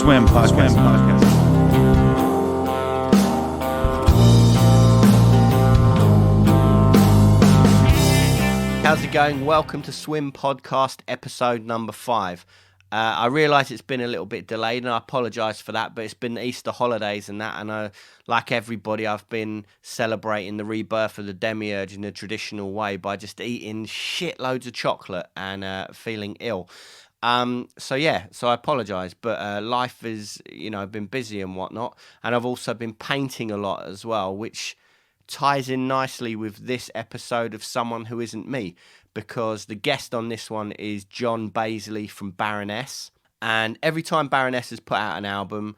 Swim Podcast. How's it going? Welcome to Swim Podcast episode number 5. I realise it's been a little bit delayed and I apologise for that, but it's been Easter holidays and that, and like everybody, I've been celebrating the rebirth of the demiurge in the traditional way by just eating shitloads of chocolate and feeling ill. So I apologise, but life is, I've been busy and whatnot, and I've also been painting a lot as well, which ties in nicely with this episode of Someone Who Isn't Me, because the guest on this one is Dyer Baizley from Baroness. And every time Baroness has put out an album,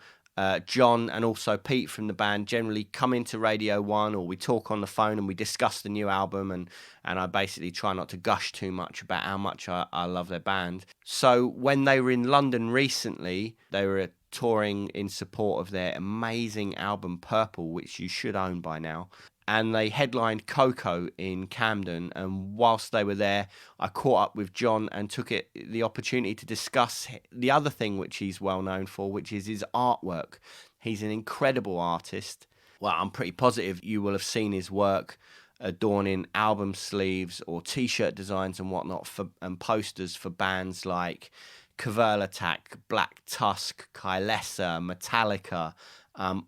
John and also Pete from the band generally come into Radio 1, or we talk on the phone and we discuss the new album, and I basically try not to gush too much about how much I love their band. So when they were in London recently, they were touring in support of their amazing album Purple, which you should own by now. And they headlined Coco in Camden, and whilst they were there, I caught up with John and took the opportunity to discuss the other thing which he's well known for, which is his artwork. He's an incredible artist. Well, I'm pretty positive you will have seen his work adorning album sleeves or T-shirt designs and whatnot and posters for bands like Kvelertak, Black Tusk, Kvelertak, Metallica,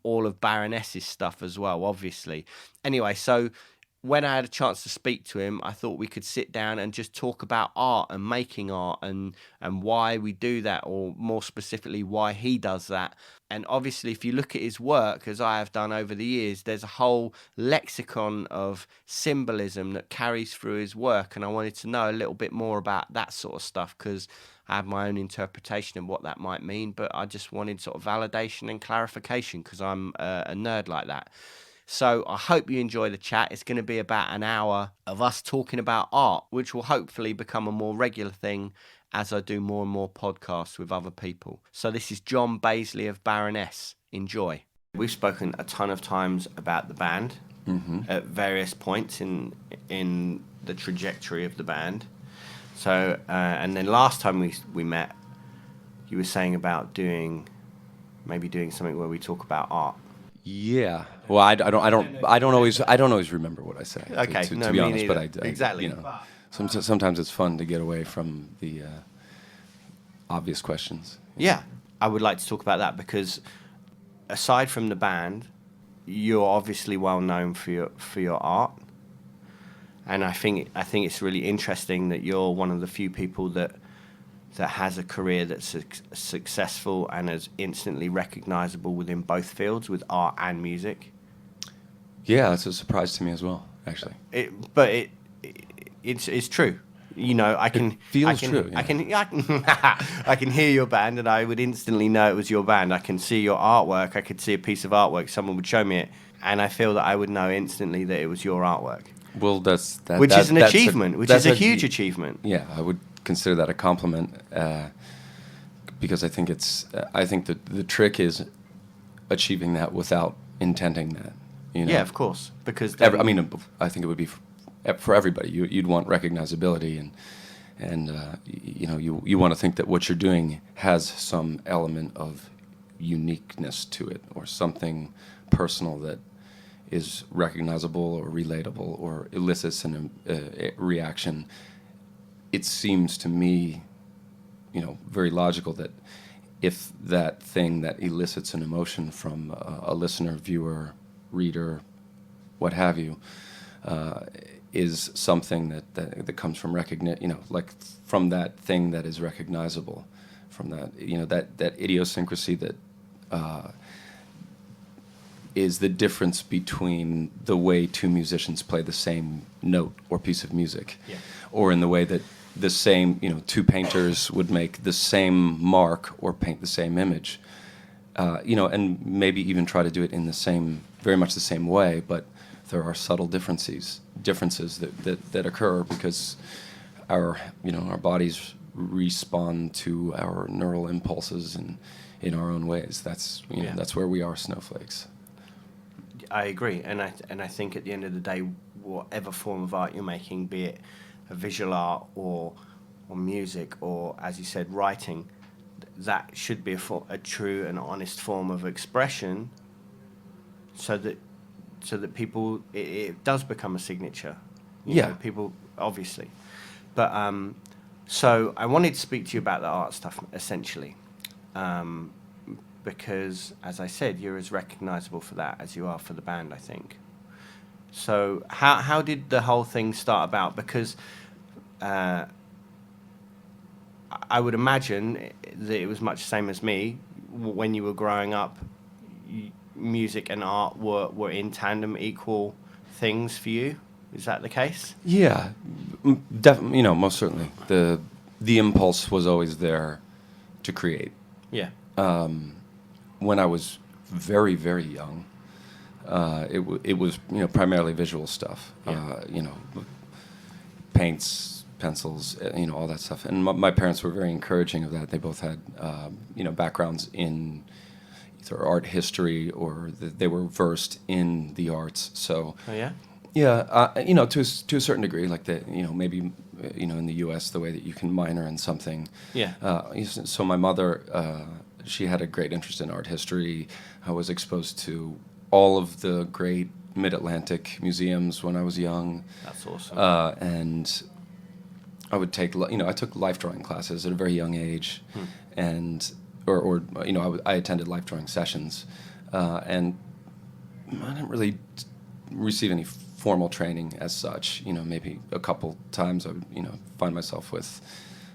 all of Baroness's stuff as well, obviously. Anyway, so when I had a chance to speak to him, I thought we could sit down and just talk about art and making art and why we do that, or more specifically, why he does that. And obviously, if you look at his work, as I have done over the years, there's a whole lexicon of symbolism that carries through his work. And I wanted to know a little bit more about that sort of stuff, because I have my own interpretation of what that might mean, but I just wanted sort of validation and clarification because I'm a nerd like that. So I hope you enjoy the chat. It's going to be about an hour of us talking about art, which will hopefully become a more regular thing as I do more and more podcasts with other people. So this is Dyer Baizley of Baroness. Enjoy. We've spoken a ton of times about the band at various points in the trajectory of the band. So, and then last time we met, you were saying about doing something where we talk about art. Yeah. Well, I don't always remember what I say. Okay. To No, be me honest, neither. but I Exactly. Sometimes it's fun to get away from the obvious questions. Yeah, I would like to talk about that because aside from the band, you're obviously well known for your art. And I think it's really interesting that you're one of the few people that has a career that's successful and is instantly recognizable within both fields, with art and music. Yeah, it's a surprise to me as well, actually. It's true. I can true. Yeah. I can hear your band, and I would instantly know it was your band. I can see your artwork. I could see a piece of artwork. Someone would show me it, and I feel that I would know instantly that it was your artwork. Well, which is an achievement, which is a huge achievement. Yeah, I would consider that a compliment because I think that the trick is achieving that without intending that. Yeah, of course, because I think it would be for everybody. You'd want recognizability, and you want to think that what you're doing has some element of uniqueness to it, or something personal that is recognizable or relatable or elicits a reaction. It seems to me, very logical that if that thing that elicits an emotion from a listener, viewer, reader, what have you, is something that comes from recognition, like from that thing that is recognizable, from that, that idiosyncrasy that is the difference between the way two musicians play the same note or piece of music, or in the way that the same, two painters would make the same mark or paint the same image, and maybe even try to do it in very much the same way, but there are subtle differences that occur because our bodies respond to our neural impulses in our own ways. That's that's where we are snowflakes. I agree, and I think at the end of the day, whatever form of art you're making, be it a visual art or music or, as you said, writing, that should be a true and honest form of expression, so that people, it does become a signature. You know, people, obviously. But so I wanted to speak to you about the art stuff, essentially, because, as I said, you're as recognizable for that as you are for the band, I think. So how did the whole thing start about? Because I would imagine that it was much the same as me. When you were growing up, music and art were in tandem, equal things for you. Is that the case? Yeah, definitely. You know, most certainly. The impulse was always there to create. Yeah. When I was very, very young, it was, you know, primarily visual stuff. Yeah. You know, paints, pencils, you know, all that stuff. And my parents were very encouraging of that. They both had, you know, backgrounds in either art history or they were versed in the arts. So. Oh yeah. Yeah, you know, to a certain degree, like you know, maybe, you know, in the U.S., the way that you can minor in something. Yeah. So my mother, she had a great interest in art history. I was exposed to all of the great Mid-Atlantic museums when I was young. That's awesome. And I would take, you know, I took life drawing classes at a very young age, and or you know, I attended life drawing sessions, and I didn't really receive any formal training as such. You know, maybe a couple times I would, you know, find myself with,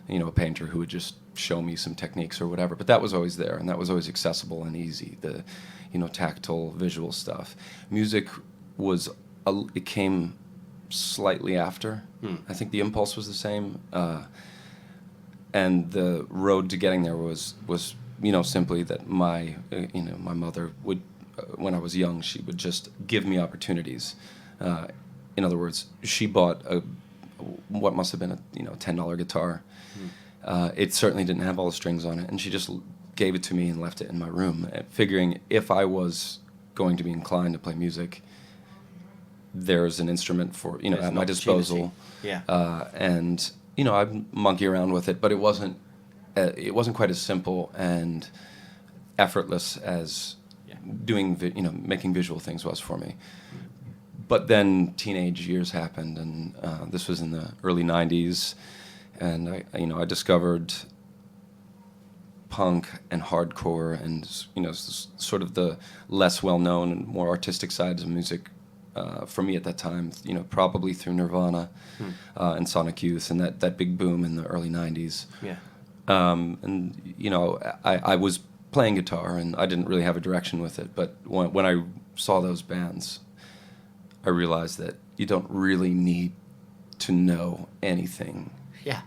you know, a painter who would just show me some techniques or whatever. But that was always there, and that was always accessible and easy. The, you know, tactile, visual stuff. Music was, it came slightly after. I think the impulse was the same, and the road to getting there was you know, simply that my you know, my mother would. When I was young, she would just give me opportunities. In other words, she bought what must have been a, you know, $10 guitar. It certainly didn't have all the strings on it, and she just gave it to me and left it in my room, figuring if I was going to be inclined to play music, there's an instrument for, you know, at my disposal. Yeah. And you know, I'd monkey around with it, but it wasn't quite as simple and effortless as doing, you know, making visual things was for me. But then teenage years happened, and this was in the early 90s, and I discovered punk and hardcore and, you know, sort of the less well-known and more artistic sides of music for me at that time, you know, probably through Nirvana and Sonic Youth and that big boom in the early 90s. Yeah. And, you know, I was playing guitar, and I didn't really have a direction with it. But when I saw those bands, I realized that you don't really need to know anything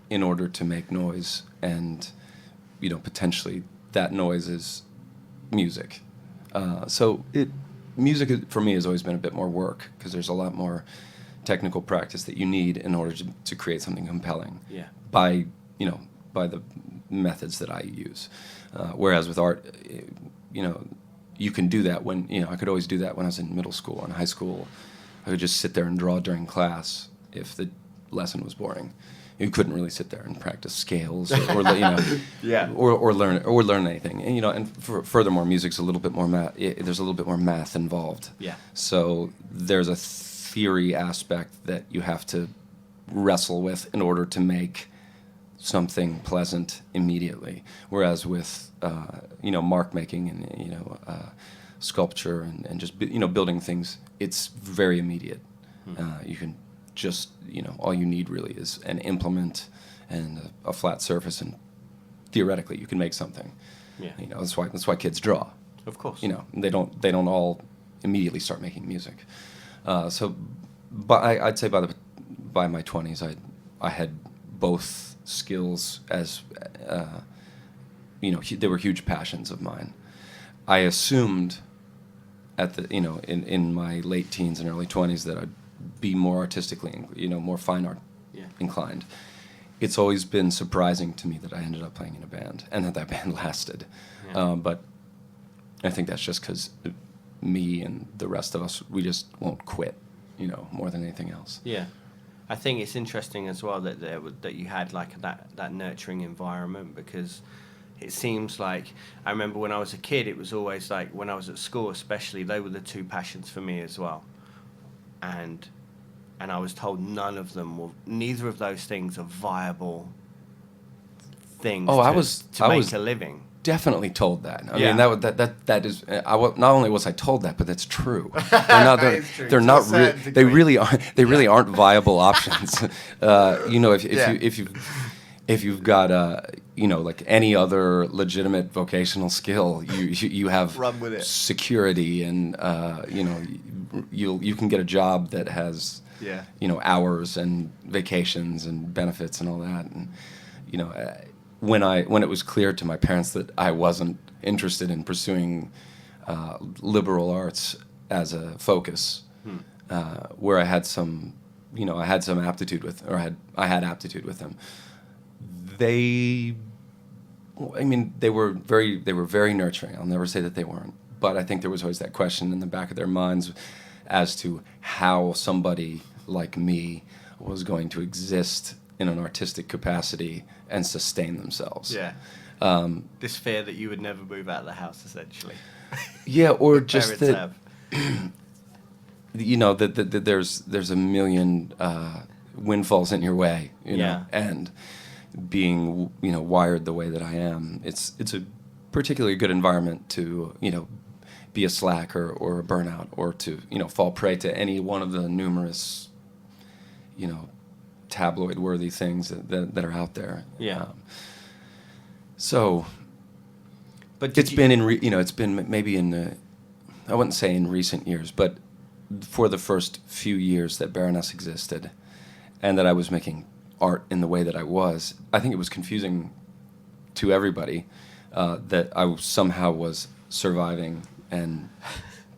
in order to make noise. And, you know, potentially that noise is music. So music for me has always been a bit more work, because there's a lot more technical practice that you need in order to create something compelling. Yeah. By the methods that I use. Whereas with art, you know, you can do that when, you know, I could always do that when I was in middle school and high school. I could just sit there and draw during class if the lesson was boring. You couldn't really sit there and practice scales or you know, or learn anything. And, you know, and furthermore, music's a little bit more there's a little bit more math involved. Yeah. So there's a theory aspect that you have to wrestle with in order to make something pleasant immediately, whereas with you know, mark making and, you know, sculpture and just, you know, building things, it's very immediate. You can just, you know, all you need really is an implement and a flat surface, and theoretically you can make something. Yeah. You know, that's why kids draw. Of course. You know, they don't all immediately start making music. So, but I'd say by my 20s, I had both skills as, you know, they were huge passions of mine. I assumed at the, you know, in my late teens and early 20s that I'd be more artistically, you know, more fine art inclined. It's always been surprising to me that I ended up playing in a band and that band lasted. Yeah. But I think that's just because me and the rest of us, we just won't quit, you know, more than anything else. Yeah. I think it's interesting as well that you had like that nurturing environment, because it seems like, I remember when I was a kid, it was always like, when I was at school especially, they were the two passions for me as well. And I was told neither of those things are viable things to make a living. Definitely told that. I Yeah. mean, that is. Not only was I told that, but that's true. They're not. They really aren't. They really aren't viable options. If you've got like any other legitimate vocational skill, you have Run with it. security, and you can get a job that has hours and vacations and benefits and all that, and when it was clear to my parents that I wasn't interested in pursuing liberal arts as a focus, where I had some aptitude with, or I had aptitude with them. They were very nurturing. I'll never say that they weren't, but I think there was always that question in the back of their minds as to how somebody like me was going to exist in an artistic capacity and sustain themselves. Yeah. This fear that you would never move out of the house, essentially. Yeah, or just that. That there's a million windfalls in your way. And being wired the way that I am, it's a particularly good environment to be a slacker or a burnout, or to fall prey to any one of the numerous tabloid-worthy things that are out there. Yeah. But it's been maybe I wouldn't say in recent years, but for the first few years that Baroness existed, and that I was making art in the way that I was, I think it was confusing to everybody that I somehow was surviving, and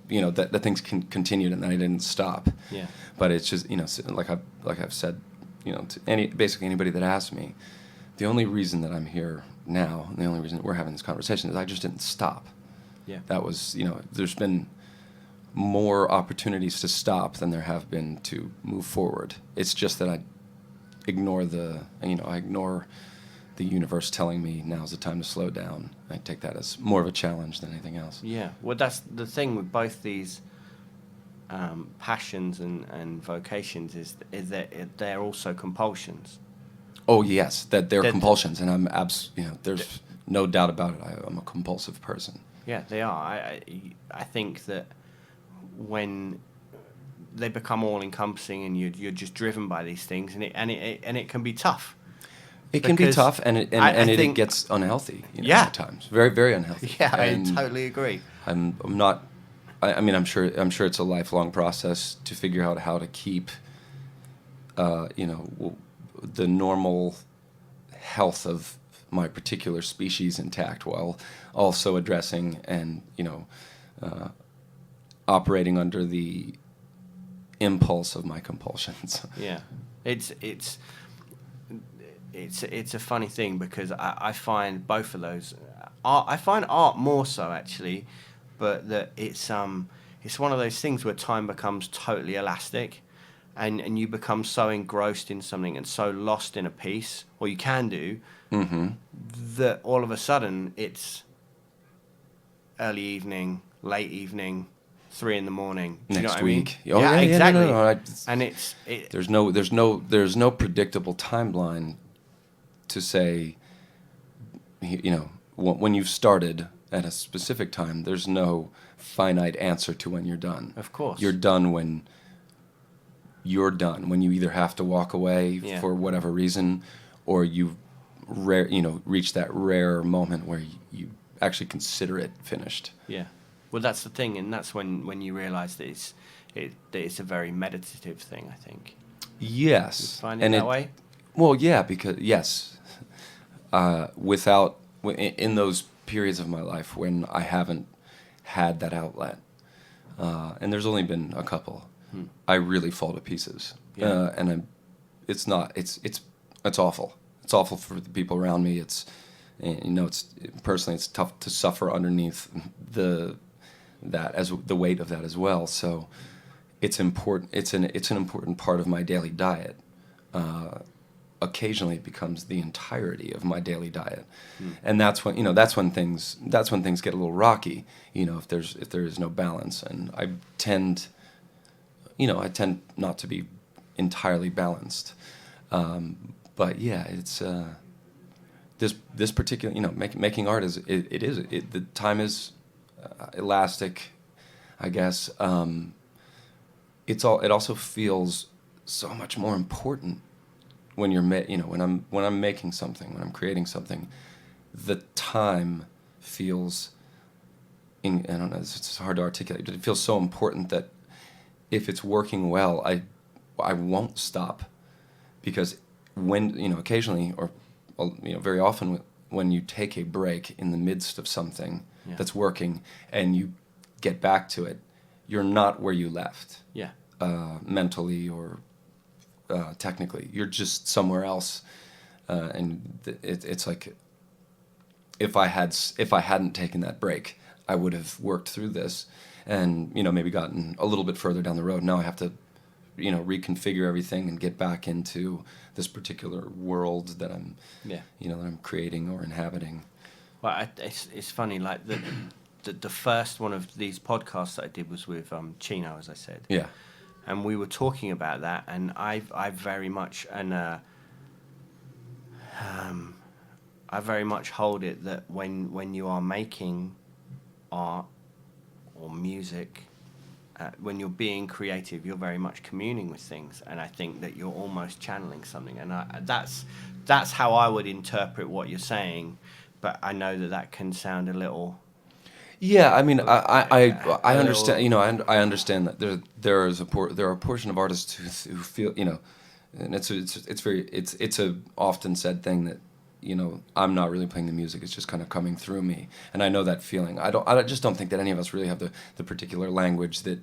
that things continued and that I didn't stop. Yeah. But it's just like I've said, to basically anybody that asks me, the only reason that I'm here now, and the only reason that we're having this conversation, is I just didn't stop. Yeah. That was, there's been more opportunities to stop than there have been to move forward. It's just that I ignore the universe telling me now's the time to slow down. I take that as more of a challenge than anything else. Yeah. Well, that's the thing with both these passions and vocations is that they're also compulsions. Oh yes, that they're compulsions, and I'm there's no doubt about it. I'm a compulsive person. Yeah, they are. I think that when they become all encompassing and you're just driven by these things, and it can be tough. It can be tough, and it gets unhealthy. At times, very very unhealthy. Yeah, I totally agree. I'm not. I'm sure it's a lifelong process to figure out how to keep, the normal health of my particular species intact, while also addressing and operating under the impulse of my compulsions. Yeah, it's a funny thing, because I find both of those. I find art more so, actually. But that it's one of those things where time becomes totally elastic, and you become so engrossed in something and so lost in a piece, or you can do, that all of a sudden it's early evening, late evening, 3 a.m. Do you Next know what week. I mean? Yeah, exactly. No. And there's no predictable timeline to say, when you've started at a specific time, there's no finite answer to when you're done. Of course. You're done when you're done, when you either have to walk away for whatever reason, or you reach that rare moment where you actually consider it finished. Yeah. Well, that's the thing, and that's when you realize that it's a very meditative thing, I think. Yes. You find it that way? Well, yeah, because, yes. In those periods of my life when I haven't had that outlet, and there's only been a couple, I really fall to pieces. Yeah. It's awful. It's awful for the people around me. It's personally, it's tough to suffer underneath the weight of that as well. So it's important. It's an important part of my daily diet. occasionally it becomes the entirety of my daily diet. And that's when things get a little rocky, if there is no balance. And I tend not to be entirely balanced. But yeah, it's this particular, making art the time is elastic, I guess. It also feels so much more important when you're when I'm making something, when I'm creating something. The time feels I don't know, it's hard to articulate, but it feels so important that if it's working well, I won't stop, because when occasionally, or very often, when you take a break in the midst of something that's working and you get back to it, you're not where you left. Yeah. Mentally or technically, you're just somewhere else, and it's like if I hadn't taken that break, I would have worked through this, and maybe gotten a little bit further down the road. Now I have to reconfigure everything and get back into this particular world that I'm that I'm creating or inhabiting. Well, it's funny, like the first one of these podcasts that I did was with Chino, as I said. Yeah. And we were talking about that, and I very much hold it that when you are making art or music, when you're being creative, you're very much communing with things, and I think that you're almost channeling something, and that's how I would interpret what you're saying, but I know that can sound a little. Yeah, I mean, I understand. I understand that there are a portion of artists who feel, and it's a often said thing that, I'm not really playing the music; it's just kind of coming through me, and I know that feeling. I just don't think that any of us really have the particular language that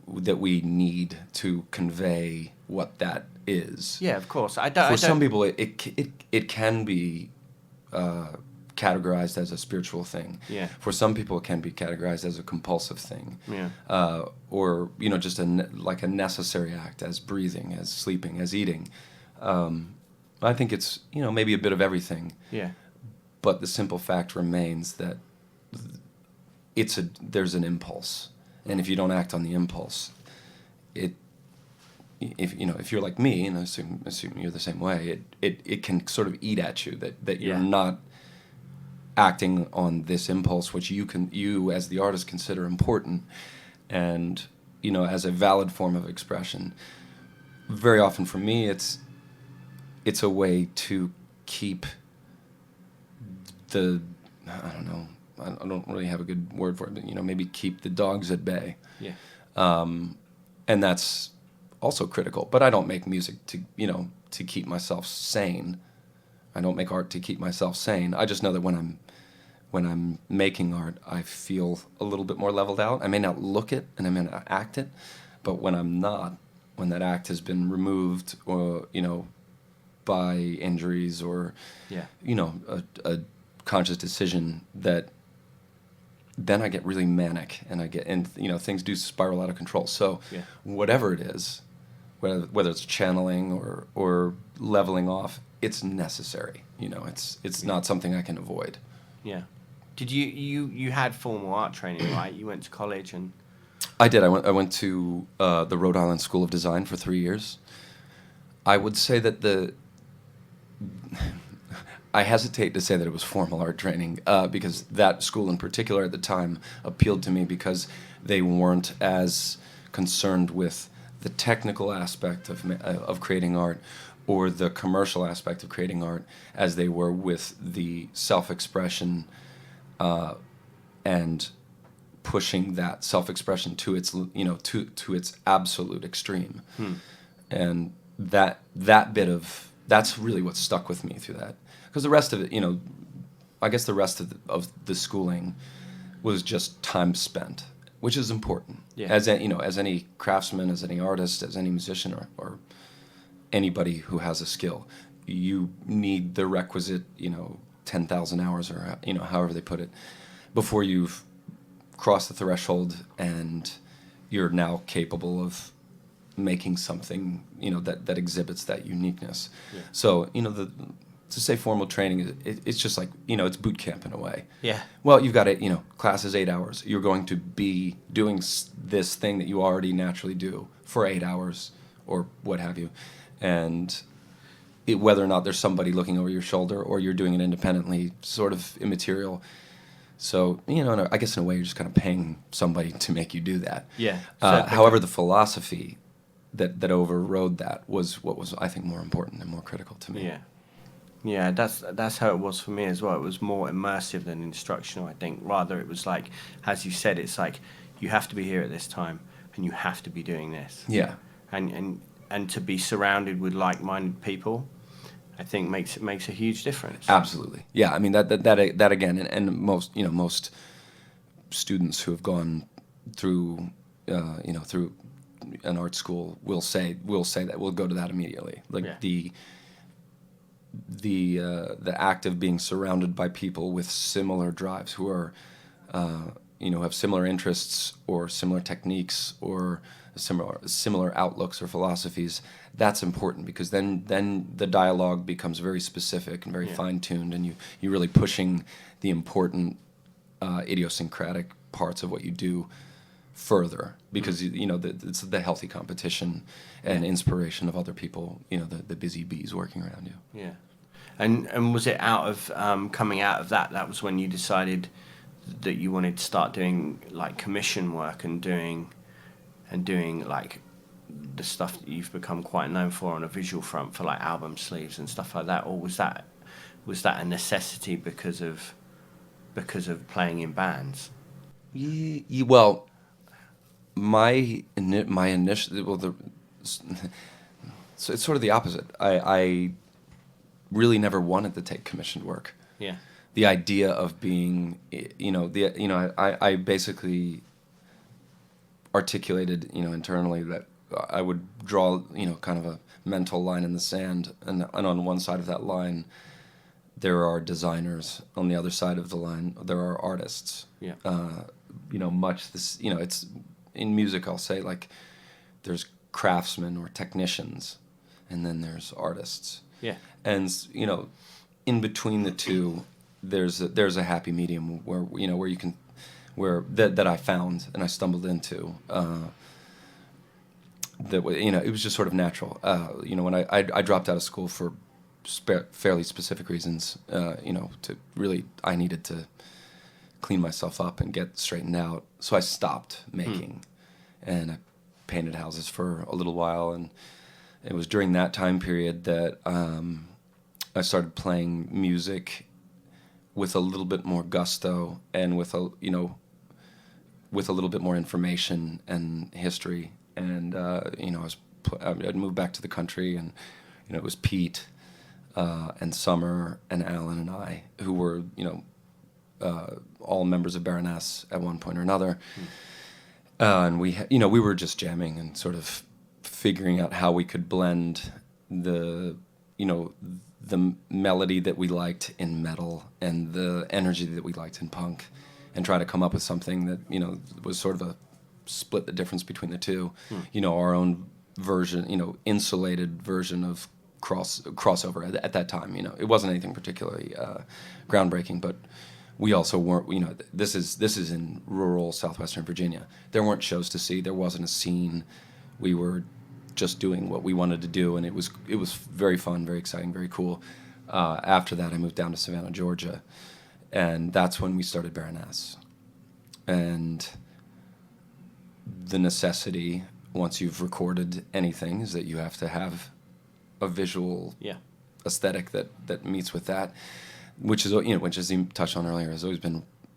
we need to convey what that is. Yeah, of course. Some people, it can be categorized as a spiritual thing. Yeah. For some people, it can be categorized as a compulsive thing. Yeah. Or just like a necessary act, as breathing, as sleeping, as eating. I think it's maybe a bit of everything. Yeah. But the simple fact remains that there's an impulse, and if you don't act on the impulse, if you're like me, and I assume you're the same way, it can sort of eat at you that you're not acting on this impulse, which you as the artist consider important, and as a valid form of expression. Very often for me, it's a way to keep I don't really have a good word for it, but maybe keep the dogs at bay. Yeah. And that's also critical. But I don't make music to keep myself sane. I don't make art to keep myself sane. I just know that when I'm making art, I feel a little bit more leveled out. I may not look it and I may not act it, but when I'm not, when that act has been removed, or by injuries or a conscious decision, that then I get really manic, and things do spiral out of control. So whatever it is, whether it's channeling or leveling off, it's necessary. It's not something I can avoid. Yeah. Did you had formal art training, right? You went to college and. I did. I went to the Rhode Island School of Design for 3 years. I would say that I hesitate to say that it was formal art training, because that school in particular at the time appealed to me because they weren't as concerned with the technical aspect of creating art or the commercial aspect of creating art as they were with the self-expression and pushing that self-expression to its to its absolute extreme. And that's really what stuck with me through that, because the rest of it, I guess the rest of the schooling was just time spent, which is important. Yeah. As any craftsman, as any artist, as any musician, or anybody who has a skill, you need the requisite 10,000 hours, or however they put it, before you've crossed the threshold and you're now capable of making something, that exhibits that uniqueness. Yeah. So, to say formal training, it's just like, it's boot camp in a way. Yeah. Well, you've got class is 8 hours. You're going to be doing this thing that you already naturally do for 8 hours or what have you. And whether or not there's somebody looking over your shoulder or you're doing it independently, sort of immaterial. So, I guess in a way you're just kind of paying somebody to make you do that. Yeah. However, the philosophy that overrode that was what was, I think, more important and more critical to me. Yeah. Yeah, that's how it was for me as well. It was more immersive than instructional, I think. Rather, it was like, as you said, it's like, you have to be here at this time, and you have to be doing this. Yeah. And to be surrounded with like-minded people, I think makes a huge difference. Absolutely. Yeah, I mean, that again, and most students who have gone through, through an art school will say that, we'll go to that immediately. Like, yeah. the act of being surrounded by people with similar drives, who are have similar interests or similar techniques or similar outlooks or philosophies, that's important, because then the dialogue becomes very specific and very fine-tuned, and you're really pushing the important idiosyncratic parts of what you do further, because it's the healthy competition and inspiration of other people, the busy bees working around you. Yeah. And was it out of coming out of that was when you decided that you wanted to start doing like commission work and doing like the stuff that you've become quite known for on a visual front, for like album sleeves and stuff like that? Or was that a necessity because of playing in bands? Well, my initial, so it's sort of the opposite. I really never wanted to take commissioned work. Yeah. The idea of being, I basically articulated, internally, that I would draw, kind of a mental line in the sand, and on one side of that line, there are designers. On the other side of the line, there are artists. Yeah. Much this, it's in music. I'll say, like, there's craftsmen or technicians, and then there's artists. Yeah. And in between the two, there's a happy medium where you can, that I found and I stumbled into. That it was just sort of natural. When I dropped out of school for fairly specific reasons. I needed to clean myself up and get straightened out. So I stopped making, and I painted houses for a little while, and it was during that time period that I started playing music with a little bit more gusto and with a little bit more information and history. And I'd moved back to the country, and it was Pete and Summer and Alan and I who were all members of Baroness at one point or another. And we were just jamming and sort of figuring out how we could blend the melody that we liked in metal and the energy that we liked in punk, and try to come up with something that was sort of a split the difference between the two. Our own version, insulated version of crossover at that time. It wasn't anything particularly groundbreaking, but we also weren't. This is in rural southwestern Virginia. There weren't shows to see. There wasn't a scene. We were just doing what we wanted to do, and it was very fun, very exciting, very cool. After that, I moved down to Savannah, Georgia, and that's when we started Baroness. And the necessity, once you've recorded anything, is that you have to have a visual aesthetic that meets with that, which is as you touched on earlier,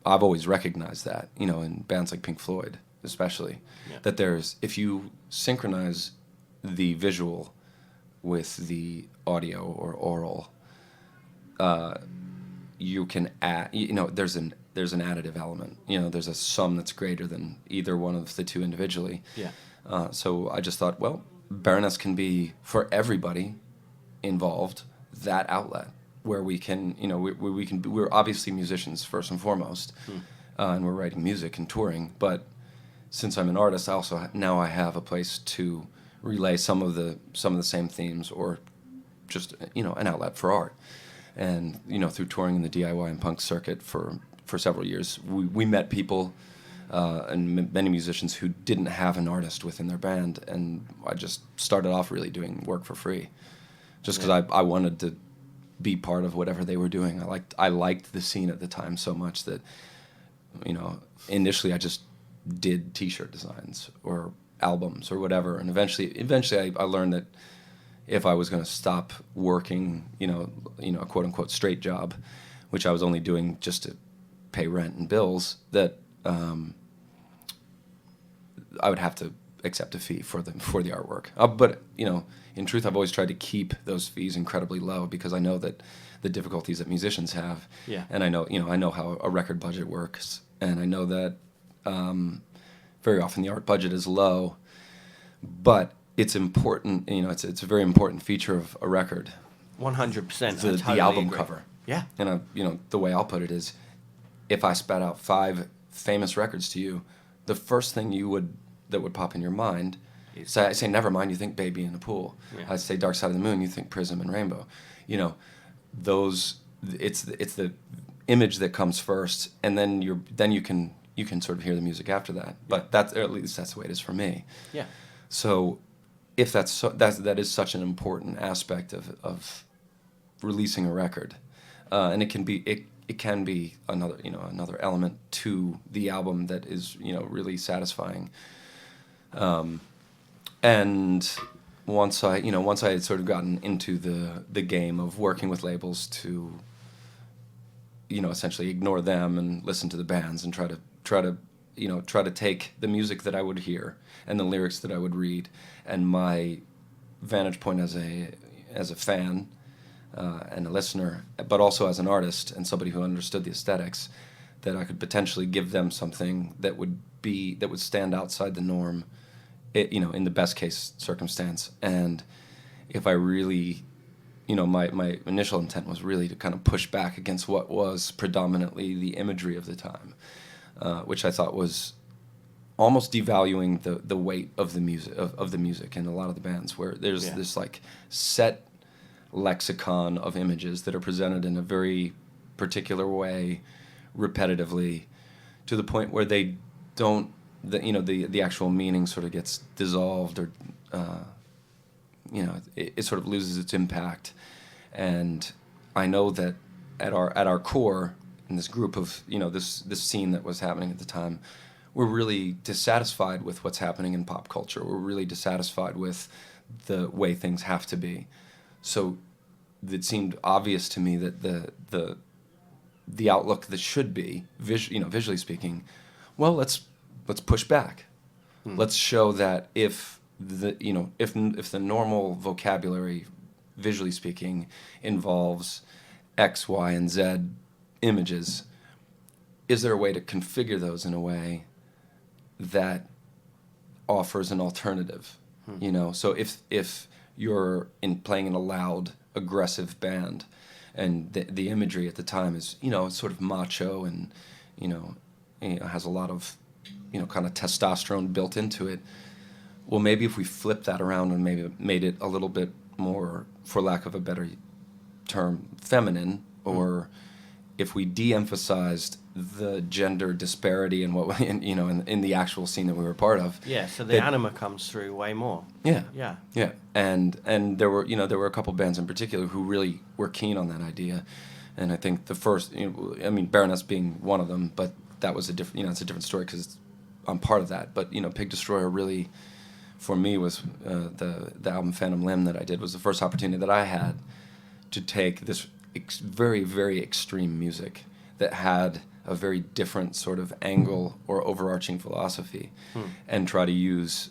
I've always recognized that, in bands like Pink Floyd especially, that if you synchronize the visual with the audio or oral, you can add, there's an additive element, there's a sum that's greater than either one of the two individually. So I just thought, well, Baroness can be, for everybody involved, that outlet where we can, we're obviously musicians first and foremost, and we're writing music and touring, but since I'm an artist, I also now I have a place to relay some of the same themes, or just an outlet for art. And through touring in the DIY and punk circuit for several years, we met people and many musicians who didn't have an artist within their band, and I just started off really doing work for free, just because I wanted to be part of whatever they were doing. I liked the scene at the time so much that initially I just did T-shirt designs or albums or whatever, and eventually I learned that if I was going to stop working, a quote unquote straight job, which I was only doing just to pay rent and bills, that I would have to accept a fee for the artwork. But in truth, I've always tried to keep those fees incredibly low, because I know that the difficulties that musicians have, and I know how a record budget works, and I know that very often the art budget is low, but it's important. It's a very important feature of a record. 100%. The album cover. Yeah. And the way I'll put it is, if I spat out 5 famous records to you, the first thing that would pop in your mind, I say Nevermind, you think Baby in a Pool. Yeah. I say Dark Side of the Moon, you think Prism and Rainbow. It's the image that comes first, and then you can sort of hear the music after that. But at least that's the way it is for me. Yeah. So if that is such an important aspect of releasing a record, and it can be another element to the album that is really satisfying. And once I had sort of gotten into the game of working with labels to essentially ignore them and listen to the bands and try to take the music that I would hear and the lyrics that I would read and my vantage point as a fan and a listener, but also as an artist and somebody who understood the aesthetics, that I could potentially give them something that would stand outside the norm, in the best case circumstance. And if I really, my initial intent was really to kind of push back against what was predominantly the imagery of the time, which I thought was almost devaluing the weight of the music in a lot of the bands, where there's this like set lexicon of images that are presented in a very particular way, repetitively, to the point where they don't, the actual meaning sort of gets dissolved, or it sort of loses its impact. And I know that at our core, in this group of this scene that was happening at the time, we're really dissatisfied with what's happening in pop culture. We're really dissatisfied with the way things have to be. So it seemed obvious to me that the outlook that should be visually speaking, well, let's push back. Let's show that if the normal vocabulary, visually speaking, involves X, Y, and Z images, is there a way to configure those in a way that offers an alternative? So if you're playing in a loud, aggressive band, and the imagery at the time is sort of macho and has a lot of kind of testosterone built into it, well, maybe if we flip that around and maybe made it a little bit more, for lack of a better term, feminine, or if we de-emphasized the gender disparity in what in the actual scene that we were part of. Yeah, so the anima comes through way more. Yeah. And there were a couple bands in particular who really were keen on that idea, and I think the first, Baroness being one of them, but that was it's a different story because I'm part of that. But Pig Destroyer really, for me, was the album Phantom Limb that I did was the first opportunity that I had to take this very, very extreme music that had a very different sort of angle or overarching philosophy, and try to use,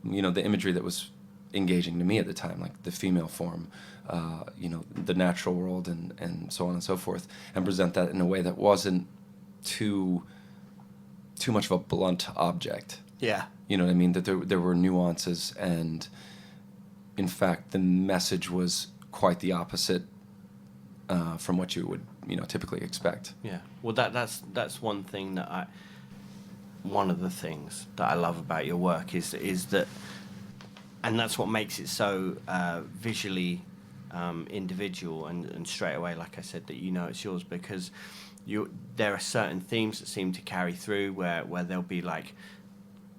the imagery that was engaging to me at the time, like the female form, the natural world, and so on and so forth, and present that in a way that wasn't too much of a blunt object. Yeah. You know what I mean? That there were nuances, and in fact, the message was quite the opposite from what you would typically expect. Yeah. Well, that's one thing one of the things that I love about your work is that and that's what makes it so visually individual, and straight away, like I said, that it's yours, because there are certain themes that seem to carry through where there'll be like,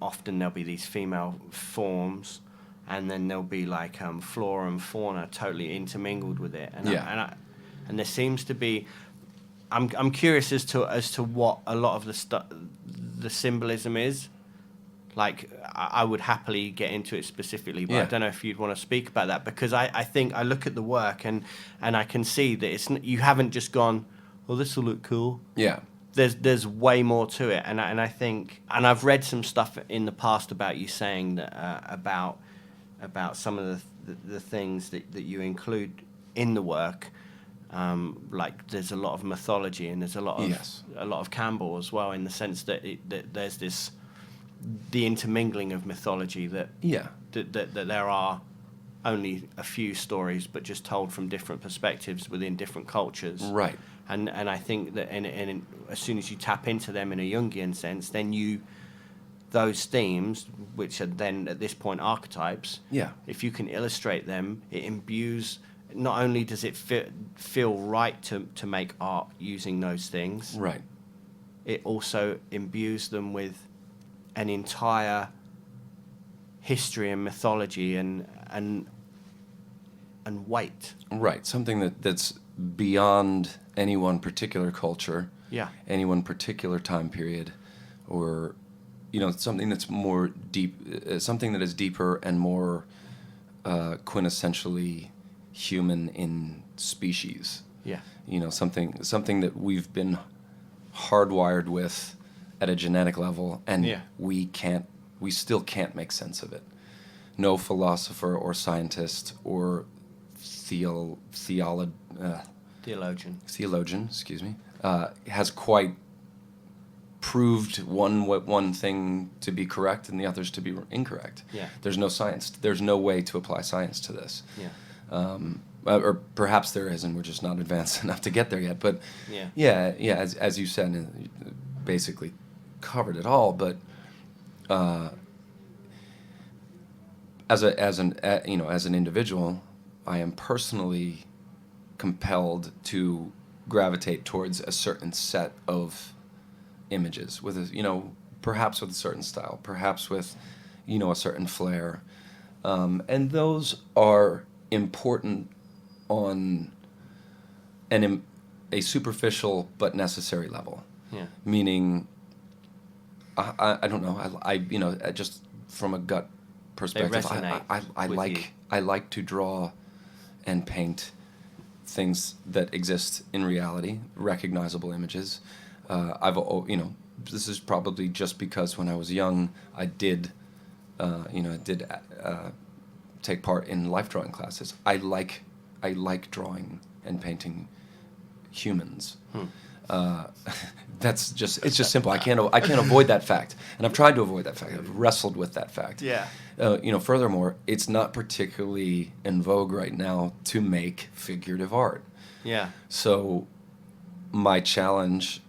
often there'll be these female forms, and then there'll be like flora and fauna totally intermingled with it, and and there seems to be. I'm curious as to what a lot of the symbolism is. Like, I would happily get into it specifically, but I don't know if you'd want to speak about that, because I think I look at the work and I can see that you haven't just gone, well, this will look cool. Yeah. There's way more to it, and I think, and I've read some stuff in the past about you saying that about some of the things that you include in the work. Like, there's a lot of mythology, and there's a lot of Campbell as well, in the sense that there's the intermingling of mythology that there are only a few stories, but just told from different perspectives within different cultures. Right. And I think that as soon as you tap into them in a Jungian sense, then those themes, which are then at this point archetypes, if you can illustrate them, it imbues. Not only does it feel right to make art using those things, right, it also imbues them with an entire history and mythology and weight. Right, something that's beyond any one particular culture, any one particular time period, or something that's more deep, something that is deeper and more quintessentially human in species. Something that we've been hardwired with at a genetic level, and we still can't make sense of it. No philosopher or scientist or theologian, excuse me, has quite proved one thing to be correct and the others to be incorrect. There's no science. There's no way to apply science to this. Or perhaps there is, and we're just not advanced enough to get there yet. But as you said, basically covered it all. But as an individual, I am personally compelled to gravitate towards a certain set of images with perhaps with a certain style, perhaps with a certain flair, and those are important on a superficial but necessary level. Meaning, I don't know. I just from a gut perspective, I like to draw and paint things that exist in reality, recognizable images. This is probably just because when I was young, I did take part in life drawing classes. I like drawing and painting humans. It's just simple. I can't avoid that fact, and I've tried to avoid that fact. I've wrestled with that fact. Furthermore, it's not particularly in vogue right now to make figurative art. So my challenge,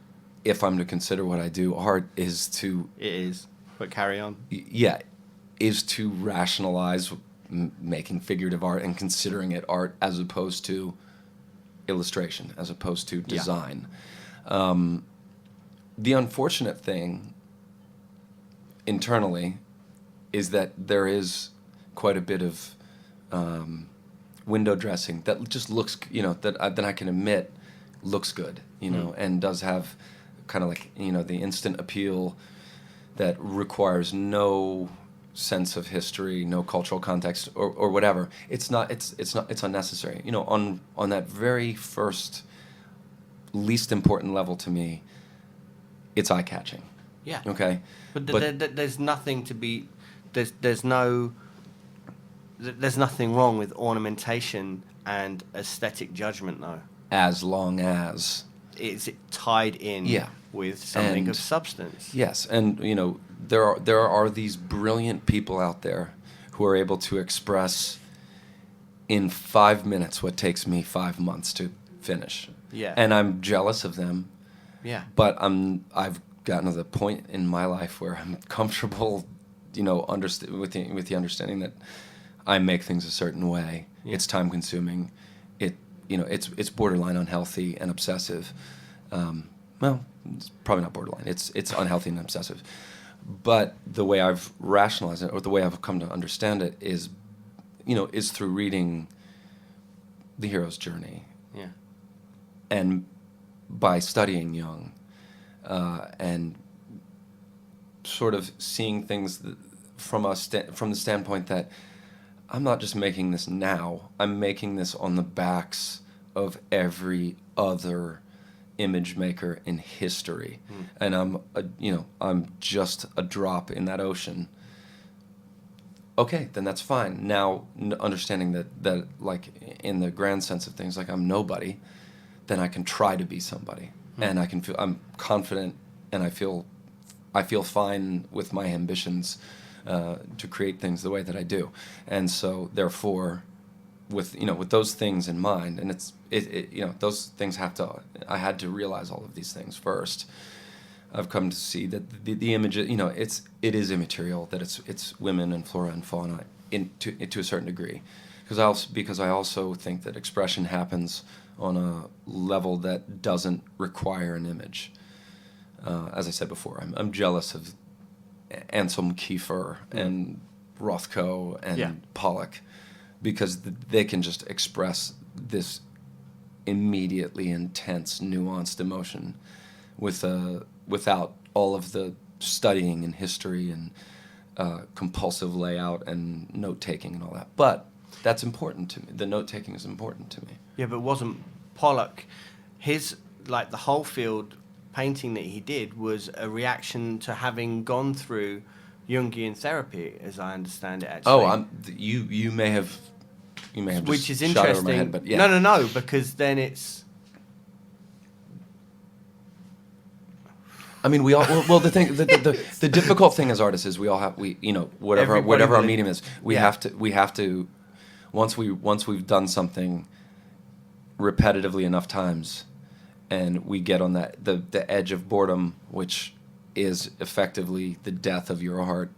if I'm to consider what I do art, is to... It is, but carry on. Is to rationalize making figurative art and considering it art as opposed to illustration, as opposed to design. The unfortunate thing internally is that there is quite a bit of window dressing that just looks, that I can admit looks good, and does have kind of like, the instant appeal that requires no sense of history, no cultural context, or whatever. It's unnecessary. On that very first, least important level to me, it's eye-catching. Okay? But there's nothing to be... There's nothing wrong with ornamentation and aesthetic judgment, though. As long as... It's tied in with something of substance. Yes, and, there are these brilliant people out there who are able to express in 5 minutes what takes me 5 months to finish. And I'm jealous of them. But I've gotten to the point in my life where I'm comfortable, with the understanding that I make things a certain way. Yeah. It's time consuming. It's borderline unhealthy and obsessive. Well, it's probably not borderline. It's unhealthy and obsessive. But the way I've rationalized it, or the way I've come to understand it, is through reading the hero's journey. Yeah. And by studying Jung, and sort of seeing things from the standpoint that I'm not just making this now. I'm making this on the backs of every other image maker in history, and I'm just a drop in that ocean. Okay, then that's fine. Now, understanding that like in the grand sense of things, like I'm nobody, then I can try to be somebody, and I'm confident, and I feel fine with my ambitions to create things the way that I do, and so therefore, with those things in mind, and those things I had to realize all of these things first. I've come to see that the image, it is immaterial, that it's women and flora and fauna to a certain degree, because I also think that expression happens on a level that doesn't require an image. As I said before, I'm jealous of Anselm Kiefer and Rothko and Pollock, because they can just express this immediately intense, nuanced emotion without all of the studying and history and compulsive layout and note-taking and all that. But that's important to me. The note-taking is important to me. Yeah, but wasn't Pollock, the whole field painting that he did was a reaction to having gone through Jungian therapy, as I understand it, actually. Oh, you may have which just is shot interesting. over my head, but yeah. No, because then it's... I mean, we all the difficult thing as artists is whatever our medium is, we have to once we've done something repetitively enough times, and we get on the edge of boredom, which is effectively the death of your art.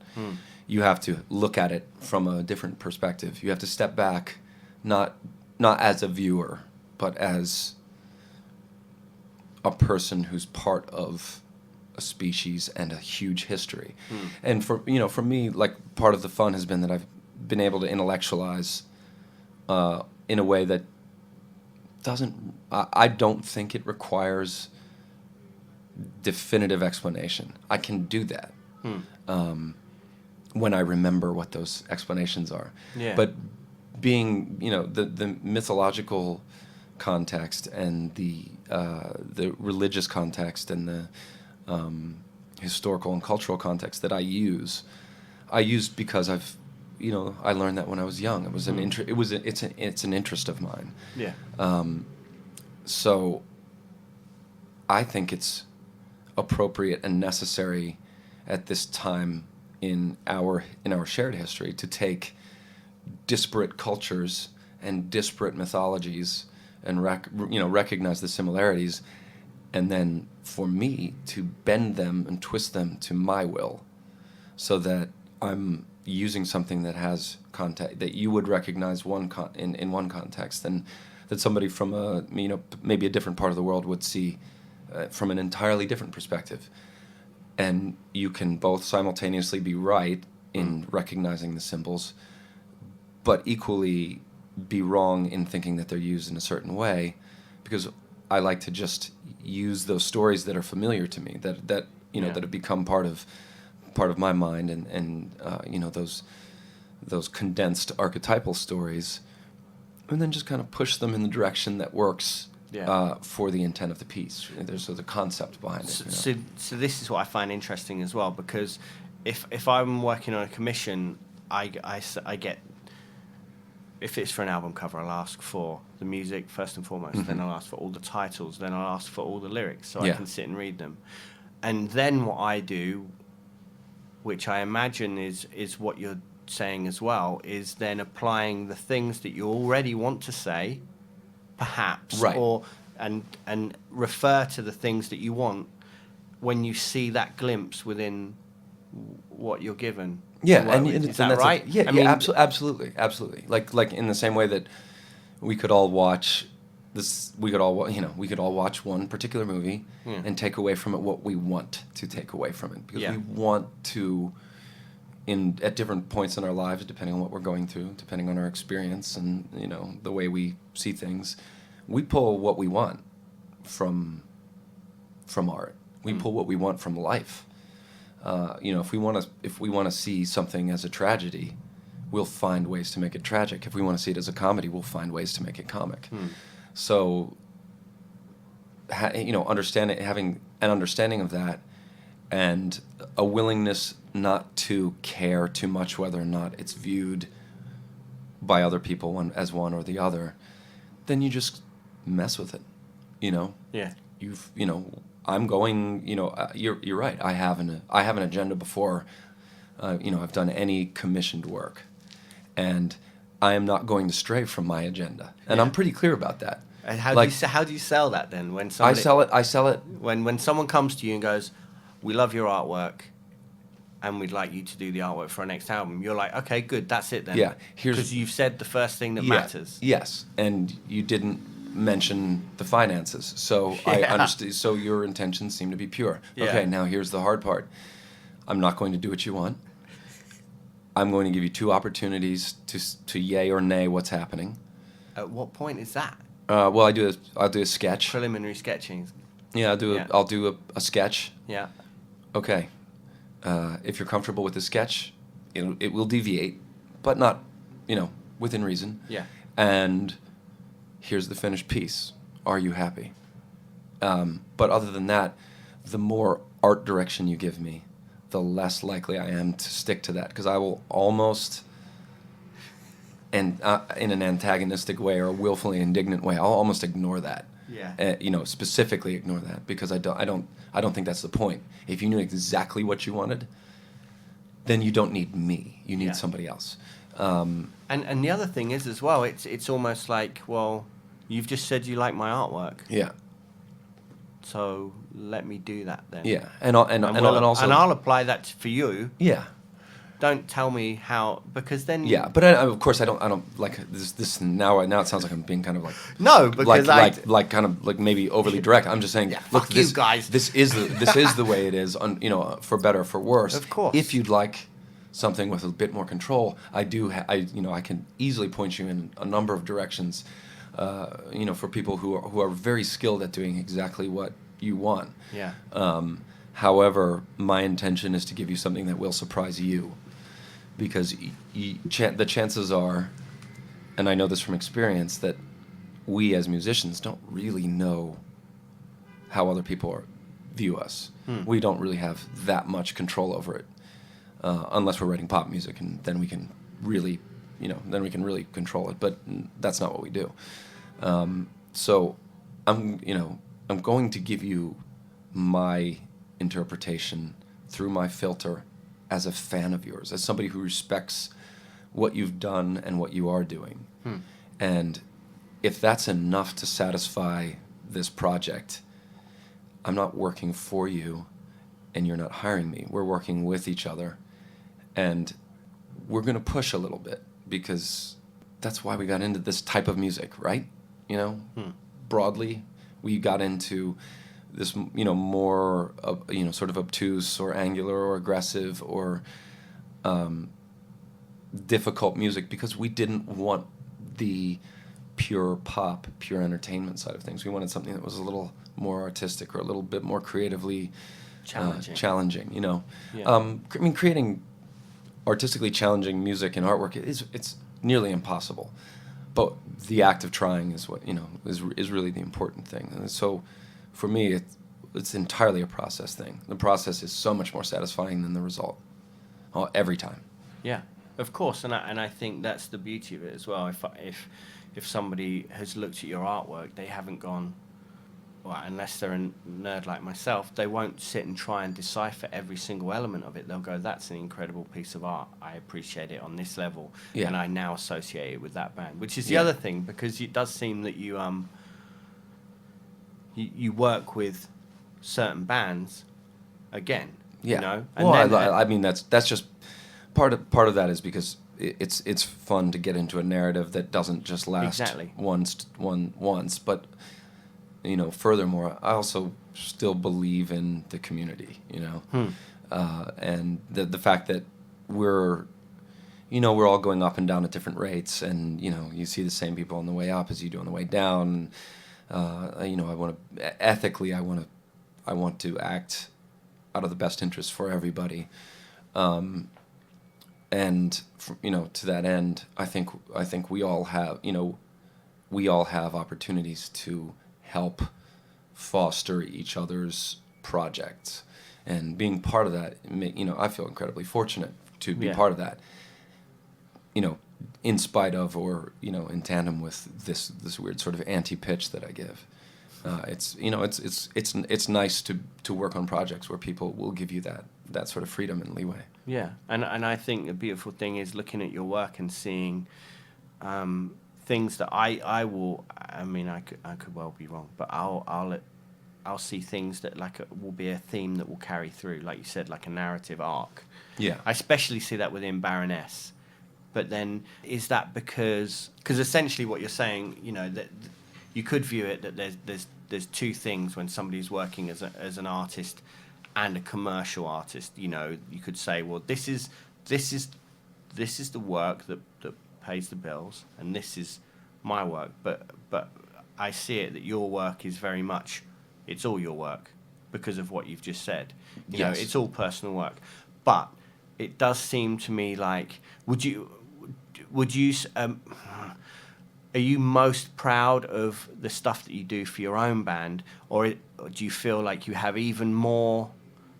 You have to look at it from a different perspective. You have to step back, not as a viewer, but as a person who's part of a species and a huge history. And for me, like, part of the fun has been that I've been able to intellectualize in a way that I don't think it requires definitive explanation. I can do that when I remember what those explanations are. Yeah. But being, the mythological context and the religious context and the historical and cultural context that I use because I learned that when I was young. It was it's an interest of mine. Yeah. So I think it's appropriate and necessary at this time in our shared history to take disparate cultures and disparate mythologies and recognize the similarities, and then for me to bend them and twist them to my will, so that I'm using something that has context that you would recognize in one context, and that somebody from maybe a different part of the world would see from an entirely different perspective. And you can both simultaneously be right in recognizing the symbols, but equally be wrong in thinking that they're used in a certain way, because I like to just use those stories that are familiar to me, that that have become part of my mind, and those condensed archetypal stories, and then just kind of push them in the direction that works for the intent of the piece. There's the concept behind it. So this is what I find interesting as well, because if I'm working on a commission, I get, if it's for an album cover, I'll ask for the music first and foremost, then I'll ask for all the titles, then I'll ask for all the lyrics, so I can sit and read them. And then what I do, which I imagine is what you're saying as well, is then applying the things that you already want to say, perhaps, right, and refer to the things that you want when you see that glimpse within what you're given. Yeah, to work with. Is that right? Absolutely. Like in the same way that we could all watch this, we could all watch one particular movie and take away from it what we want to take away from it, because we want to, at different points in our lives, depending on what we're going through, depending on our experience and the way we see things, we pull what we want from art. We pull what we want from life. If we want to see something as a tragedy, we'll find ways to make it tragic. If we want to see it as a comedy, we'll find ways to make it comic. So, having an understanding of that, and a willingness not to care too much whether or not it's viewed by other people as one or the other, then you just mess with it. Yeah. I'm going. You're right. I have an agenda before. I've done any commissioned work, and I am not going to stray from my agenda, and I'm pretty clear about that. And how do you sell that then? When somebody, I sell it when someone comes to you and goes, "We love your artwork, and we'd like you to do the artwork for our next album." You're like, "Okay, good, that's it then." Yeah, because you've said the first thing that matters. Yes, and you didn't mention the finances, so I understand. So your intentions seem to be pure. Yeah. Okay, now here's the hard part. I'm not going to do what you want. I'm going to give you 2 opportunities to yay or nay what's happening. At what point is that? Well, I'll do a sketch. Preliminary sketching. Yeah, I'll do a sketch. Yeah. Okay. If you're comfortable with the sketch, it will deviate, but not, within reason. Yeah. And here's the finished piece. Are you happy? But other than that, the more art direction you give me, the less likely I am to stick to that, because I will almost, and in an antagonistic way or a willfully indignant way, I'll almost ignore that. Yeah. Specifically ignore that, because I don't think that's the point. If you knew exactly what you wanted, then you don't need me. You need somebody else. And the other thing is as well, it's almost like, well, you've just said you like my artwork. Yeah. So let me do that then. Yeah, and I'll apply that for you. Yeah. Don't tell me how, because then. Yeah, but of course I don't like this now. Now it sounds like I'm being kind of like. No, because like kind of like maybe overly direct. I'm just saying, look, fuck you guys. This is the way it is. For better or for worse. Of course. If you'd like something with a bit more control, I can easily point you in a number of directions. For people who are very skilled at doing exactly what you want. Yeah. However, my intention is to give you something that will surprise you, because the chances are, and I know this from experience, that we as musicians don't really know how other people view us. We don't really have that much control over it, unless we're writing pop music, and then we can really, control it. But that's not what we do. So I'm going to give you my interpretation through my filter as a fan of yours, as somebody who respects what you've done and what you are doing. And if that's enough to satisfy this project, I'm not working for you and you're not hiring me. We're working with each other, and we're going to push a little bit, because that's why we got into this type of music, right? Broadly, we got into this, more, sort of obtuse or angular or aggressive or difficult music, because we didn't want the pure pop, pure entertainment side of things. We wanted something that was a little more artistic or a little bit more creatively challenging. Yeah. Creating artistically challenging music and artwork it's nearly impossible. But the act of trying is what is really the important thing. And so, for me, it's entirely a process thing. The process is so much more satisfying than the result, every time. Yeah, of course, and I think that's the beauty of it as well. If somebody has looked at your artwork, they haven't gone, well, unless they're a nerd like myself, they won't sit and try and decipher every single element of it. They'll go, that's an incredible piece of art. I appreciate it on this level, and I now associate it with that band. Which is the other thing, because it does seem that you work with certain bands, again, Yeah. You know? And Well, then, I mean, that's just part of that is because it's fun to get into a narrative that doesn't just last Exactly. once, but you know, furthermore, I also still believe in the community, you know, and the fact that we're all going up and down at different rates, and you know, you see the same people on the way up as you do on the way down. You know, ethically, I want to act out of the best interest for everybody. And you know, to that end, I think we all have, you know, opportunities to help foster each other's projects, and being part of that, you know, I feel incredibly fortunate to be part of that. You know, in spite of, or you know, in tandem with this weird sort of anti-pitch that I give. It's, you know, it's nice to work on projects where people will give you that sort of freedom and leeway. Yeah, and I think the beautiful thing is looking at your work and seeing things that I will. I mean, I could well be wrong, but I'll see things that will be a theme that will carry through, like you said, like a narrative arc. Yeah. I especially see that within Baroness. But then, is that because essentially what you're saying, you know, that you could view it that there's two things when somebody's working as an artist and a commercial artist. You know, you could say, well, this is the work that pays the bills, and this is my work. But I see it that your work is very much, it's all your work because of what you've just said. You know, it's all personal work. But it does seem to me like, would you are you most proud of the stuff that you do for your own band, or do you feel like you have even more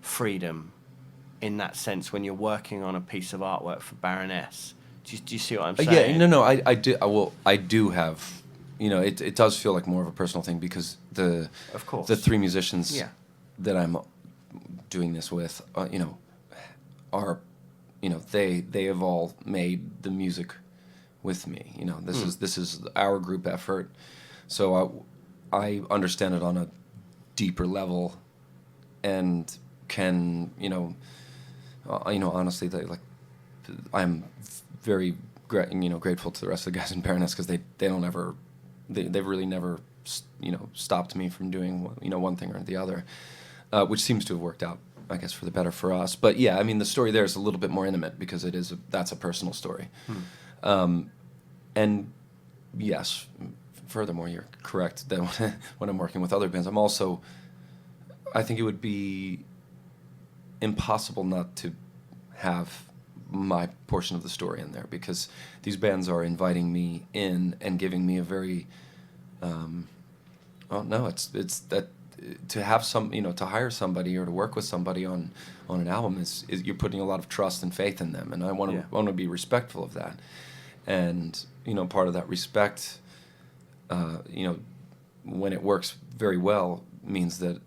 freedom in that sense when you're working on a piece of artwork for Baroness? Do you see what I'm saying? Yeah, no, I do. I do have, you know, it does feel like more of a personal thing because the three musicians that I'm doing this with, you know, are, you know, they have all made the music with me. You know, this is our group effort, so I understand it on a deeper level, and can, you know, honestly, I'm very grateful to the rest of the guys in Baroness because they've really never, you know, stopped me from doing, you know, one thing or the other, which seems to have worked out, I guess, for the better for us. But yeah, I mean, the story there is a little bit more intimate because that's a personal story. And yes, furthermore, you're correct that when I'm working with other bands, I think it would be impossible not to have my portion of the story in there, because these bands are inviting me in and giving me a very, it's that to have some, you know, to hire somebody or to work with somebody on an album is you're putting a lot of trust and faith in them, and I want to be respectful of that. And, you know, part of that respect, you know, when it works very well, means that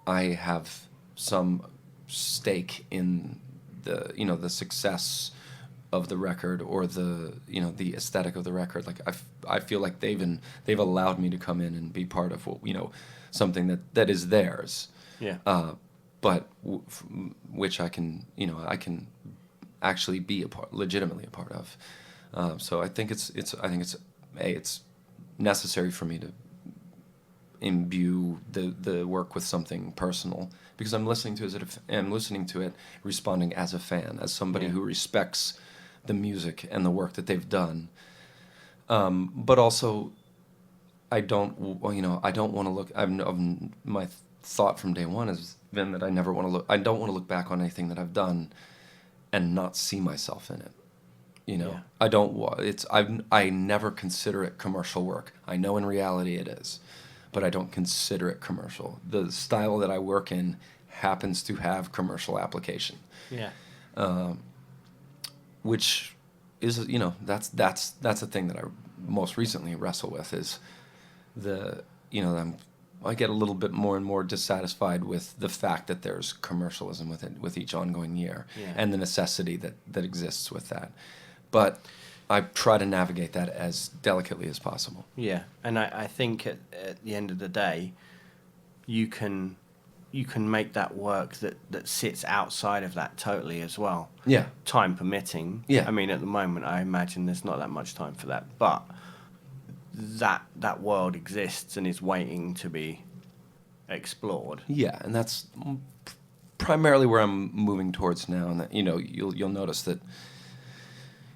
I have some stake in the, you know, the success of the record, or the, you know, the aesthetic of the record. Like I feel like they've allowed me to come in and be part of what, you know, something that is theirs. Yeah. But which I can actually be legitimately a part of. So I think it's necessary for me to imbue the work with something personal, because I'm listening to it responding as a fan, as somebody who respects the music and the work that they've done. But also, I don't want to look. My thought from day one has been that I don't want to look back on anything that I've done and not see myself in it. You know, I never consider it commercial work. I know in reality it is, but I don't consider it commercial. The style that I work in happens to have commercial application. Yeah. Which is, you know, that's the thing that I most recently wrestle with, is I get a little bit more and more dissatisfied with the fact that there's commercialism with each ongoing year, and the necessity that exists with that. But I try to navigate that as delicately as possible. Yeah, and I think at the end of the day, you can you can make that work that sits outside of that totally as well. Yeah. Time permitting. Yeah. I mean, at the moment, I imagine there's not that much time for that, but that world exists and is waiting to be explored. Yeah, and that's primarily where I'm moving towards now. And that, you'll notice that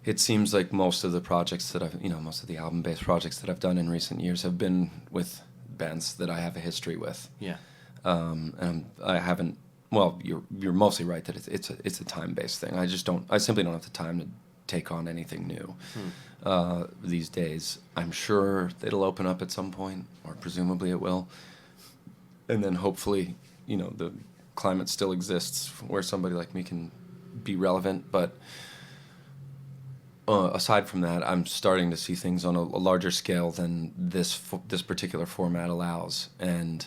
it seems like most of the projects that most of the album-based projects that I've done in recent years have been with bands that I have a history with. Yeah. And I haven't. Well, you're mostly right that it's a time-based thing. I simply don't have the time to take on anything new these days. I'm sure it'll open up at some point, or presumably it will. And then hopefully, the climate still exists where somebody like me can be relevant. But aside from that, I'm starting to see things on a larger scale than this particular format allows. And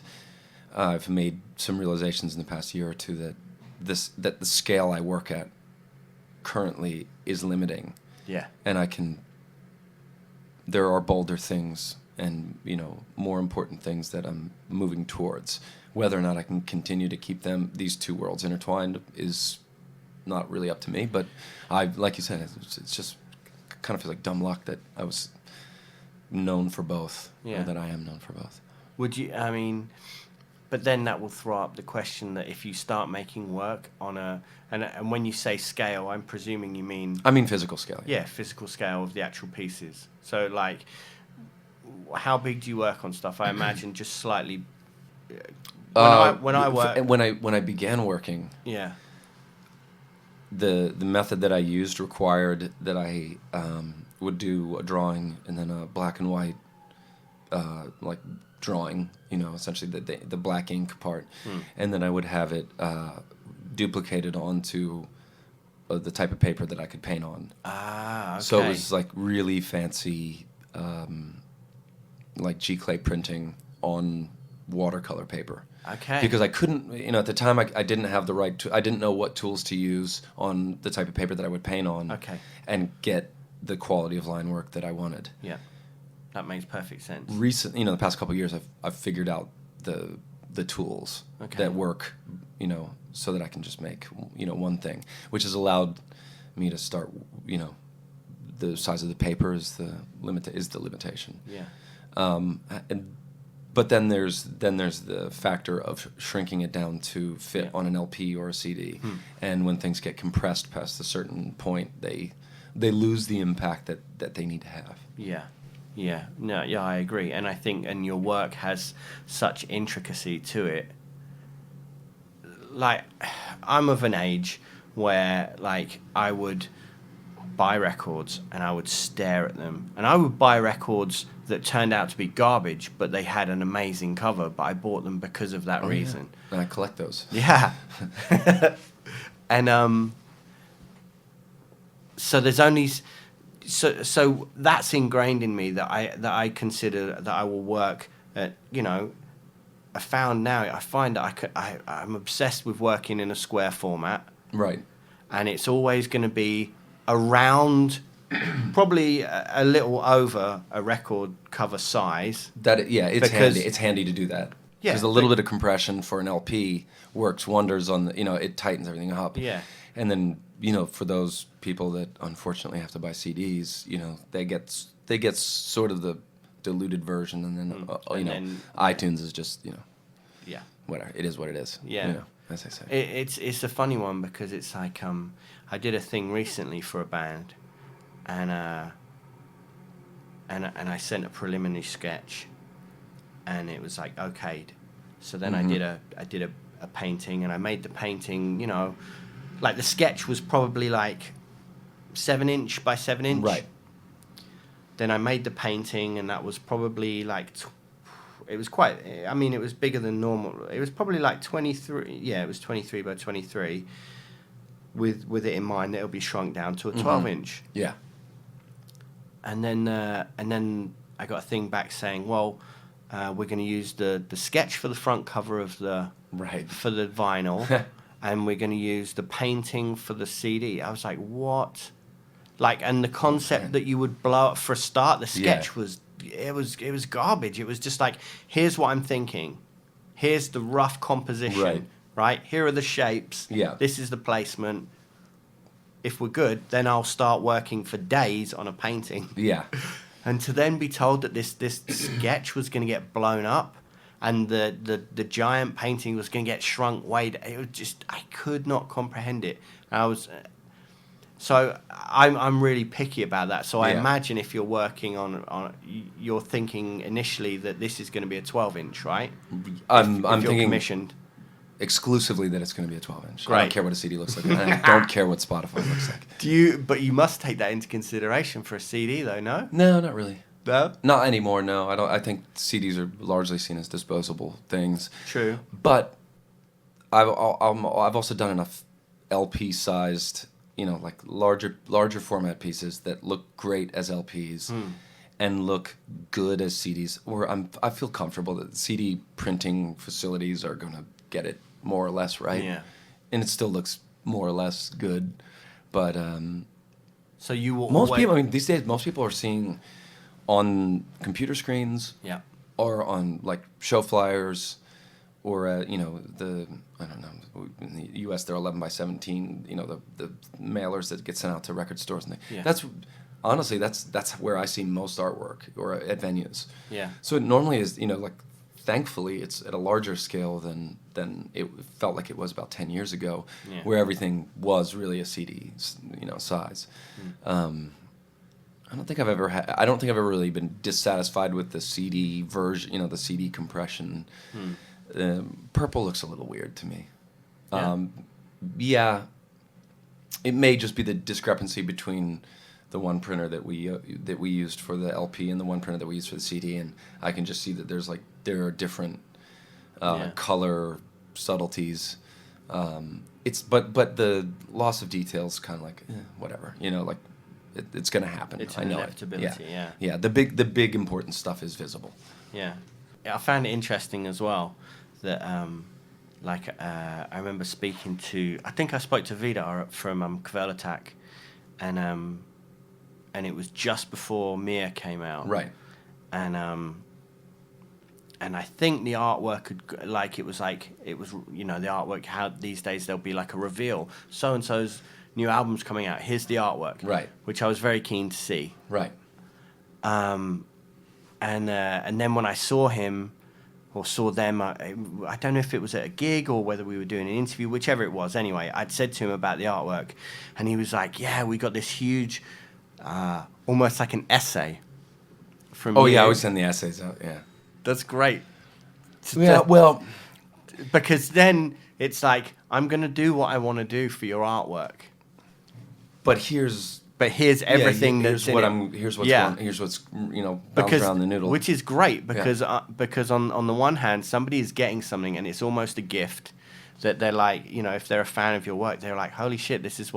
I've made some realizations in the past year or two that the scale I work at currently is limiting. Yeah. And there are bolder things and, more important things that I'm moving towards. Whether or not I can continue to keep these two worlds intertwined is not really up to me. But like you said, it's just kind of feels like dumb luck that I was known for both, or that I am known for both. But then that will throw up the question that if you start making work on and when you say scale, I'm presuming you mean... I mean physical scale. Yeah, physical scale of the actual pieces. So, like, how big do you work on stuff? I imagine just slightly... When I began working... Yeah. The method that I used required that I would do a drawing and then a black and white drawing, essentially the black ink part, and then I would have it duplicated onto the type of paper that I could paint on. Ah, okay. So it was like really fancy, like G-clay printing on watercolor paper. Okay. Because I couldn't, at the time I didn't have the right, I didn't know what tools to use on the type of paper that I would paint on. Okay. And get the quality of line work that I wanted. Yeah. That makes perfect sense. The past couple of years, I've figured out the tools that work, so that I can just make, one thing, which has allowed me to start, the size of the paper is the limitation. Yeah. But then there's the factor of shrinking it down to fit on an LP or a CD, and when things get compressed past a certain point, they lose the impact that they need to have. Yeah. Yeah, no, yeah, I agree. And I think, your work has such intricacy to it. Like, I'm of an age where, like, I would buy records and I would stare at them. And I would buy records that turned out to be garbage, but they had an amazing cover, but I bought them because of that reason. Yeah. And I collect those. Yeah. And, so there's only... So that's ingrained in me that I consider that I will work at, I find that I'm obsessed with working in a square format. Right. And it's always going to be around, probably a little over a record cover size. It's handy. It's handy to do that. Yeah. Because a little bit of compression for an LP works wonders on it tightens everything up. Yeah. And then, for those people that unfortunately have to buy CDs, they get sort of the diluted version, and then iTunes is just yeah, whatever. It is what it is. Yeah, as I say. It's a funny one because it's like I did a thing recently for a band, and I sent a preliminary sketch, and it was like okayed. So then I did a painting, and I made the painting, like the sketch was probably like 7 inch by 7 inch. Right. Then I made the painting, and that was probably like, it was bigger than normal. It was probably like 23. Yeah, it was 23 by 23. With it in mind that it'll be shrunk down to a 12 inch. Yeah. And then I got a thing back saying, well, we're going to use the sketch for the front cover of for the vinyl. And we're going to use the painting for the CD. I was like, what? Like, and the concept that you would blow up for a start, the sketch was garbage. It was just like, here's what I'm thinking. Here's the rough composition, right? Here are the shapes. Yeah. This is the placement. If we're good, then I'll start working for days on a painting. Yeah. And to then be told that this sketch was going to get blown up and the giant painting was going to get shrunk way down, it was just, I could not comprehend it. So I'm really picky about that. So I imagine if you're working on you're thinking initially that this is going to be a 12-inch, right? I'm if you're thinking commissioned. Exclusively that it's going to be a 12-inch. Great. I don't care what a CD looks like, and I don't care what Spotify looks like. But you must take that into consideration for a CD, though, no? No, not really. No? Not anymore. No, I don't. I think CDs are largely seen as disposable things. True. But I've also done enough LP-sized, like larger format pieces that look great as LPs. And look good as CDs. Where I feel comfortable that CD printing facilities are going to get it more or less right. Yeah. And it still looks more or less good, but so you will most people. I mean, these days most people are seeing on computer screens. Yeah. Or on like show flyers, or I don't know. In the U.S. they're 11 by 17. The mailers that get sent out to record stores and that's. Honestly, that's where I see most artwork, or at venues. Yeah. So it normally is, thankfully, it's at a larger scale than it felt like it was about 10 years ago, where everything was really a CD, size. I don't think I've ever really been dissatisfied with the CD version, the CD compression. Purple looks a little weird to me. It may just be the discrepancy between the one printer that we used for the LP and the one printer that we used for the CD, and I can just see that there are different color subtleties. But the loss of details kind of like whatever, it's going to happen. It's I an know inevitability. It. Yeah. The big important stuff is visible. Yeah. I found it interesting as well that I remember speaking to, I think I spoke to Vida from Kvelertak, and it was just before Mia came out. Right. And I think the artwork it was the artwork, how these days there'll be like a reveal. So and so's new album's coming out. Here's the artwork. Right. Which I was very keen to see. Right. And then when I saw him or saw them, I don't know if it was at a gig or whether we were doing an interview, whichever it was. Anyway, I'd said to him about the artwork, and he was like, "Yeah, we got this huge." Almost like an essay from you. I always send the essays out, That's great. Well... Because then it's like, I'm going to do what I want to do for your artwork. But here's everything that's here's what's bounced around the noodle. Which is great, because on the one hand, somebody is getting something and it's almost a gift that they're like, if they're a fan of your work, they're like, holy shit, this is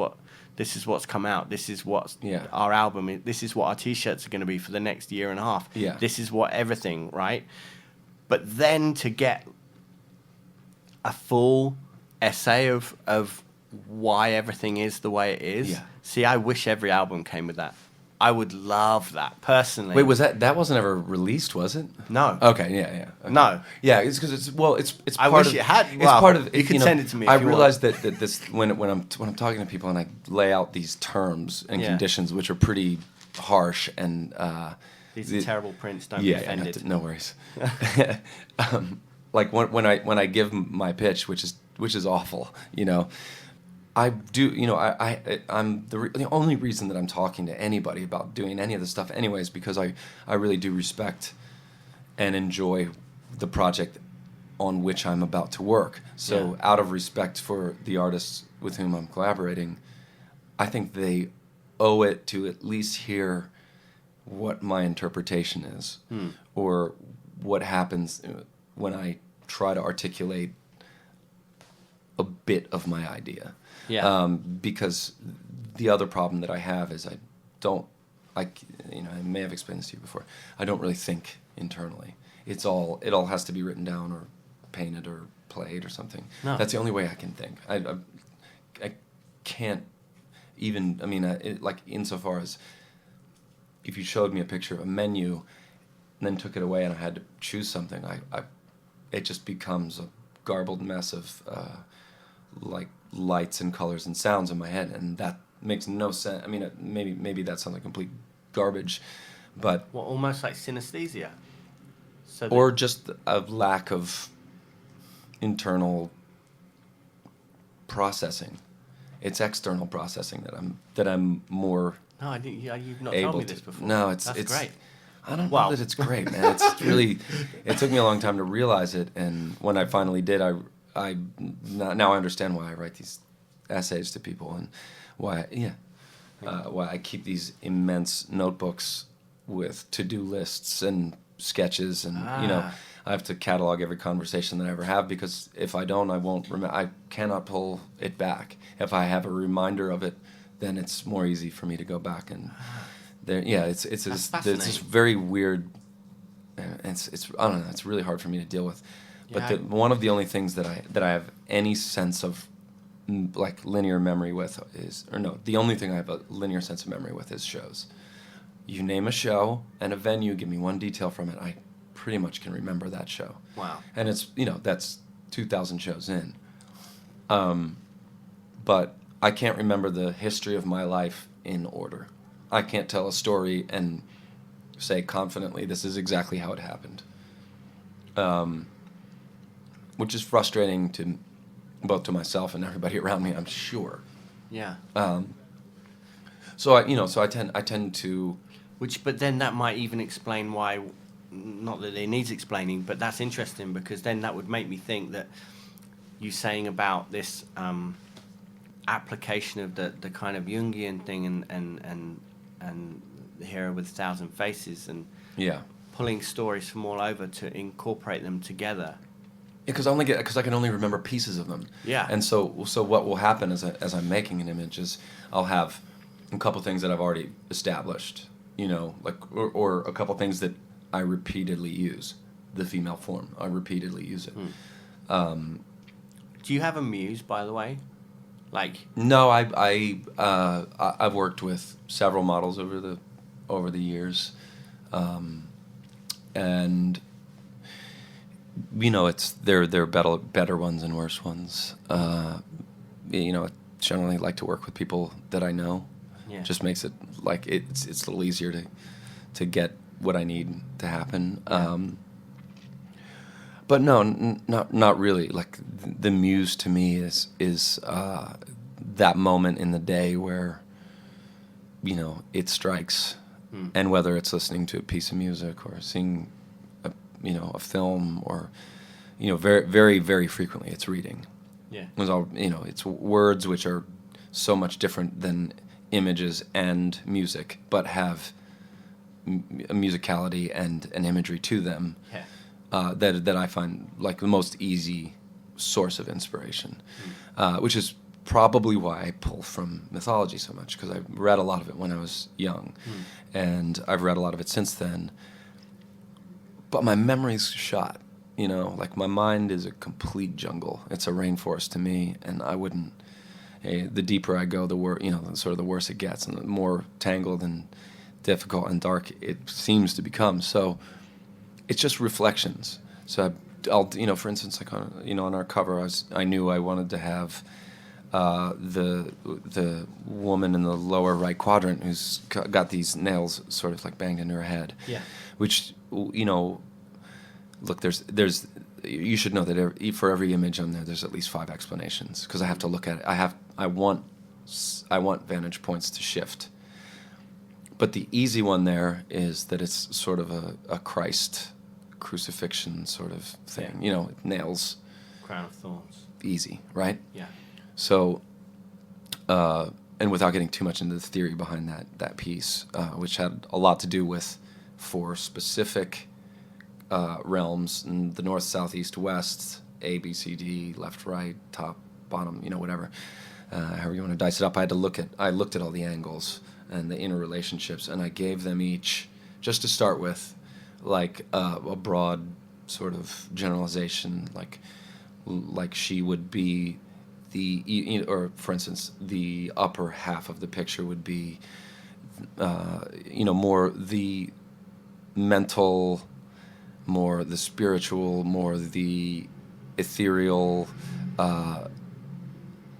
what's come out. This is what our album is. This is what our T-shirts are going to be for the next year and a half. Yeah. This is what everything, right? But then to get a full essay of why everything is the way it is. Yeah. See, I wish every album came with that. I would love that, personally. Wait, that wasn't ever released, was it? No. Okay, yeah. Okay. No. Yeah, it's because it's I part wish of, it had. It's part of. You can send it to me. I if you realize want. that this when I'm talking to people and I lay out these terms and conditions, which are pretty harsh and these are terrible prints. Don't be offended. No worries. Like when I give my pitch, which is awful, I do, I'm the only reason that I'm talking to anybody about doing any of this stuff anyway is because I really do respect and enjoy the project on which I'm about to work. So out of respect for the artists with whom I'm collaborating, I think they owe it to at least hear what my interpretation is or what happens when I try to articulate a bit of my idea. Yeah. Because the other problem that I have is I may have explained this to you before. I don't really think internally. It all has to be written down or painted or played or something. No. That's the only way I can think. I can't even. I mean, insofar as if you showed me a picture of a menu and then took it away and I had to choose something, it just becomes a garbled mess of like lights and colors and sounds in my head, and that makes no sense. I mean, maybe that sounds like complete garbage, but Well, almost like synesthesia. So or just a lack of internal processing. It's external processing that I'm more no, I didn't. You've not able told me to. this before. No, That's great. I don't Wow. know that it's great, man. It's really. It took me a long time to realize it, and when I finally did, now I understand why I write these essays to people and why why I keep these immense notebooks with to-do lists and sketches, and I have to catalog every conversation that I ever have, because if I don't, I won't remember. I cannot pull it back. If I have a reminder of it, then it's more easy for me to go back and there. Yeah, it's this very weird. It's I don't know. It's really hard for me to deal with. But one of the only things that I have any sense of like linear memory with is, or no, the only thing I have a linear sense of memory with is shows. You name a show and a venue, give me one detail from it, I pretty much can remember that show. Wow. And it's, that's 2,000 shows in. But I can't remember the history of my life in order. I can't tell a story and say confidently, this is exactly how it happened. Which is frustrating to both to myself and everybody around me, I'm sure. Yeah. So I tend to. But then that might even explain why, not that it needs explaining, but that's interesting, because then that would make me think that you saying about this application of the kind of Jungian thing and the hero with 1,000 faces and pulling stories from all over to incorporate them together. Because I can only remember pieces of them. Yeah. And so what will happen as I'm making an image is I'll have a couple things that I've already established, or a couple things that I repeatedly use. The female form, I repeatedly use it. Do you have a muse, by the way? No, I've worked with several models over the years, and there are better ones and worse ones. I generally like to work with people that I know. Yeah. Just makes it like it's a little easier to get what I need to happen. Yeah. But no, not really. Like the muse to me is that moment in the day where it strikes, and whether it's listening to a piece of music or seeing a film, or very very very frequently it's reading. Yeah. It's words which are so much different than images and music, but have a musicality and an imagery to them. Yeah. That I find like the most easy source of inspiration, which is probably why I pull from mythology so much, because I read a lot of it when I was young, and I've read a lot of it since then. But my memory's shot, like my mind is a complete jungle. It's a rainforest to me, and I wouldn't. The deeper I go, the worse, sort of the worse it gets, and the more tangled and difficult and dark it seems to become. So it's just reflections. So I'll for instance, like on our cover, I knew I wanted to have the woman in the lower right quadrant who's got these nails sort of like banged into her head. Yeah. Which look, there's you should know that for every image on there's at least 5 explanations, because I have to look at it. I want vantage points to shift. But the easy one there is that it's sort of a Christ crucifixion sort of thing. Yeah. Nails. Crown of thorns. Easy, right? Yeah. So, and without getting too much into the theory behind that piece, which had a lot to do with 4 specific realms in the north, south, east, west, A, B, C, D, left, right, top, bottom, whatever. However you want to dice it up. I looked at all the angles and the inner relationships, and I gave them each, just to start with, like a broad sort of generalization, like she would be or for instance, the upper half of the picture would be, more the mental more the spiritual, more the ethereal,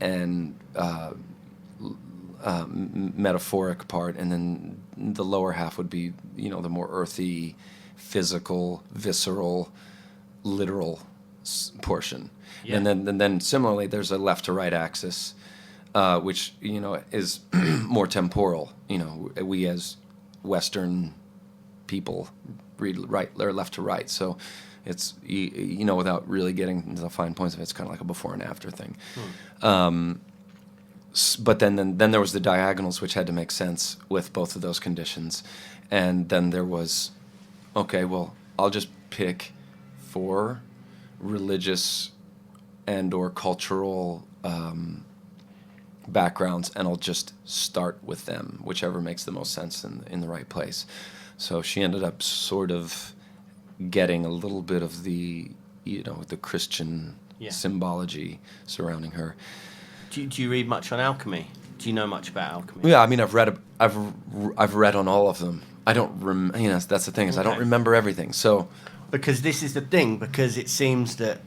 and metaphoric part, and then the lower half would be, the more earthy, physical, visceral, literal portion. Yeah. And then similarly, there's a left to right axis, which is more temporal. We as Western people read right or left to right, so it's without really getting into the fine points of it, it's kind of like a before and after thing. But then there was the diagonals, which had to make sense with both of those conditions, and then there was, okay, well, I'll just pick 4 religious and or cultural backgrounds, and I'll just start with them, whichever makes the most sense in the right place. So she ended up sort of getting a little bit of the the Christian symbology surrounding her. Do you read much on alchemy? Do you know much about alchemy? Yeah, I mean, I've read on all of them. I don't that's the thing, is I don't remember everything. So because this is the thing, because it seems that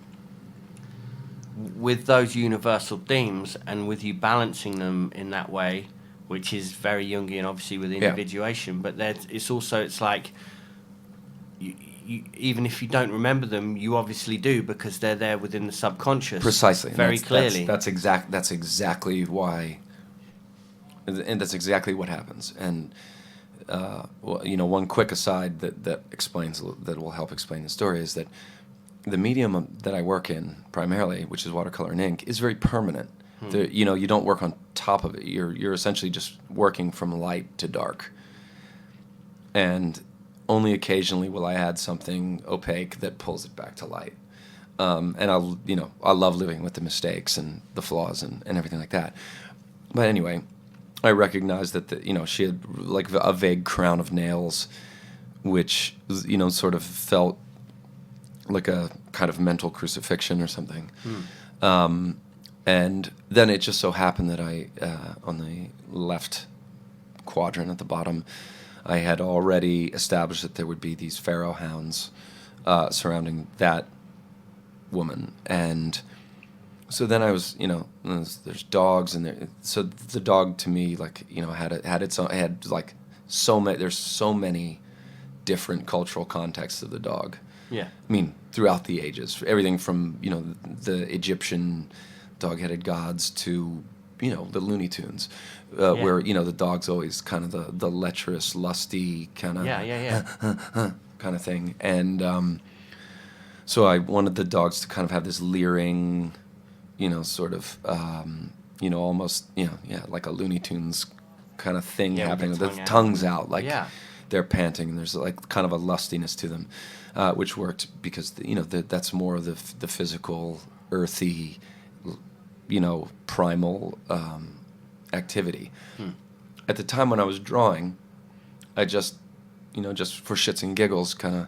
with those universal themes and with you balancing them in that way, which is very Jungian, obviously, with individuation, but it's like you, even if you don't remember them, you obviously do, because they're there within the subconscious. Precisely. Very clearly. That's exactly why, and that's exactly what happens. And one quick aside that will help explain the story is that the medium that I work in primarily, which is watercolor and ink, is very permanent. You don't work on top of it. You're essentially just working from light to dark. And only occasionally will I add something opaque that pulls it back to light. And I love living with the mistakes and the flaws and everything like that. But anyway, I recognized that she had like a vague crown of nails, which sort of felt like a kind of mental crucifixion or something. And then it just so happened that I, on the left quadrant at the bottom, I had already established that there would be these pharaoh hounds surrounding that woman. And so then I was, there's dogs, and so the dog to me, like, had its own, had like there's so many different cultural contexts of the dog. Yeah. I mean, throughout the ages, everything from, the Egyptian dog-headed gods to, the Looney Tunes, where, the dog's always kind of the lecherous, lusty kind of kind of thing. And so I wanted the dogs to kind of have this leering, sort of, almost, like a Looney Tunes kind of thing happening. The tongue's out, like they're panting, and there's like kind of a lustiness to them, which worked because, that's more of the physical, earthy, primal activity. At the time when I was drawing, I just, just for shits and giggles, kind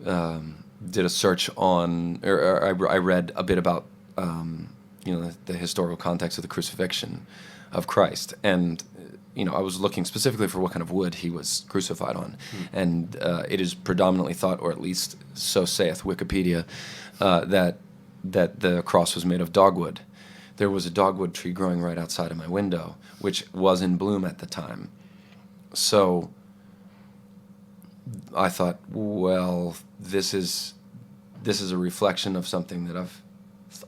of did a search on, or I read a bit about, the historical context of the crucifixion of Christ, and I was looking specifically for what kind of wood he was crucified on, and it is predominantly thought, or at least so saith Wikipedia, that the cross was made of dogwood. There was a dogwood tree growing right outside of my window, which was in bloom at the time. So I thought, well, this is a reflection of something that I've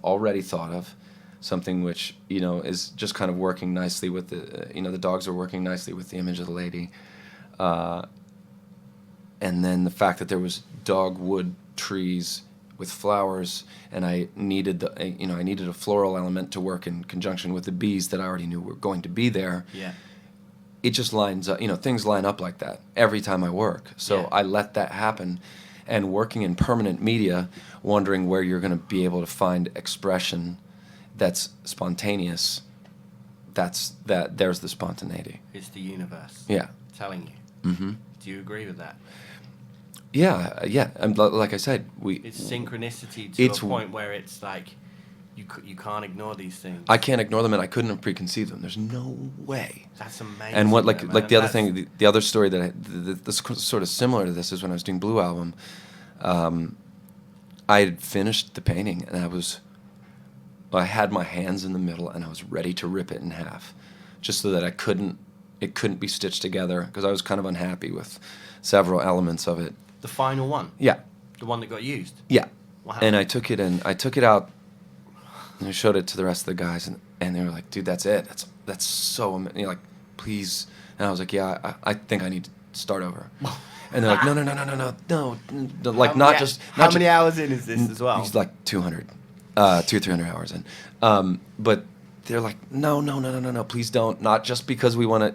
already thought of, something which, is just kind of working nicely with the dogs are working nicely with the image of the lady. And then the fact that there was dogwood trees with flowers, and I needed a floral element to work in conjunction with the bees that I already knew were going to be there. Yeah. It just lines up, things line up like that every time I work. So I let that happen, and working in permanent media, wondering where you're going to be able to find expression that's spontaneous, there's the spontaneity. It's the universe. Yeah. Telling you. Mm-hmm. Do you agree with that? Yeah. And like I said, it's synchronicity to a point where it's like you can't ignore these things. I can't ignore them, and I couldn't have preconceived them. There's no way. That's amazing. And what the other thing, the other story that's sort of similar to this is when I was doing Blue Album. I had finished the painting, and I had my hands in the middle, and I was ready to rip it in half, just so that it couldn't be stitched together, because I was kind of unhappy with several elements of it. The final one? Yeah. The one that got used? Yeah. Wow. And I took it out, and I showed it to the rest of the guys, and they were like, "Dude, that's it. That's so amazing." Like, please. And I was like, "Yeah, I think I need to start over." And they're like, "No, like How many hours in is this as well? He's like 200, 300 hours in. But they're like, no, please don't. Not just because we want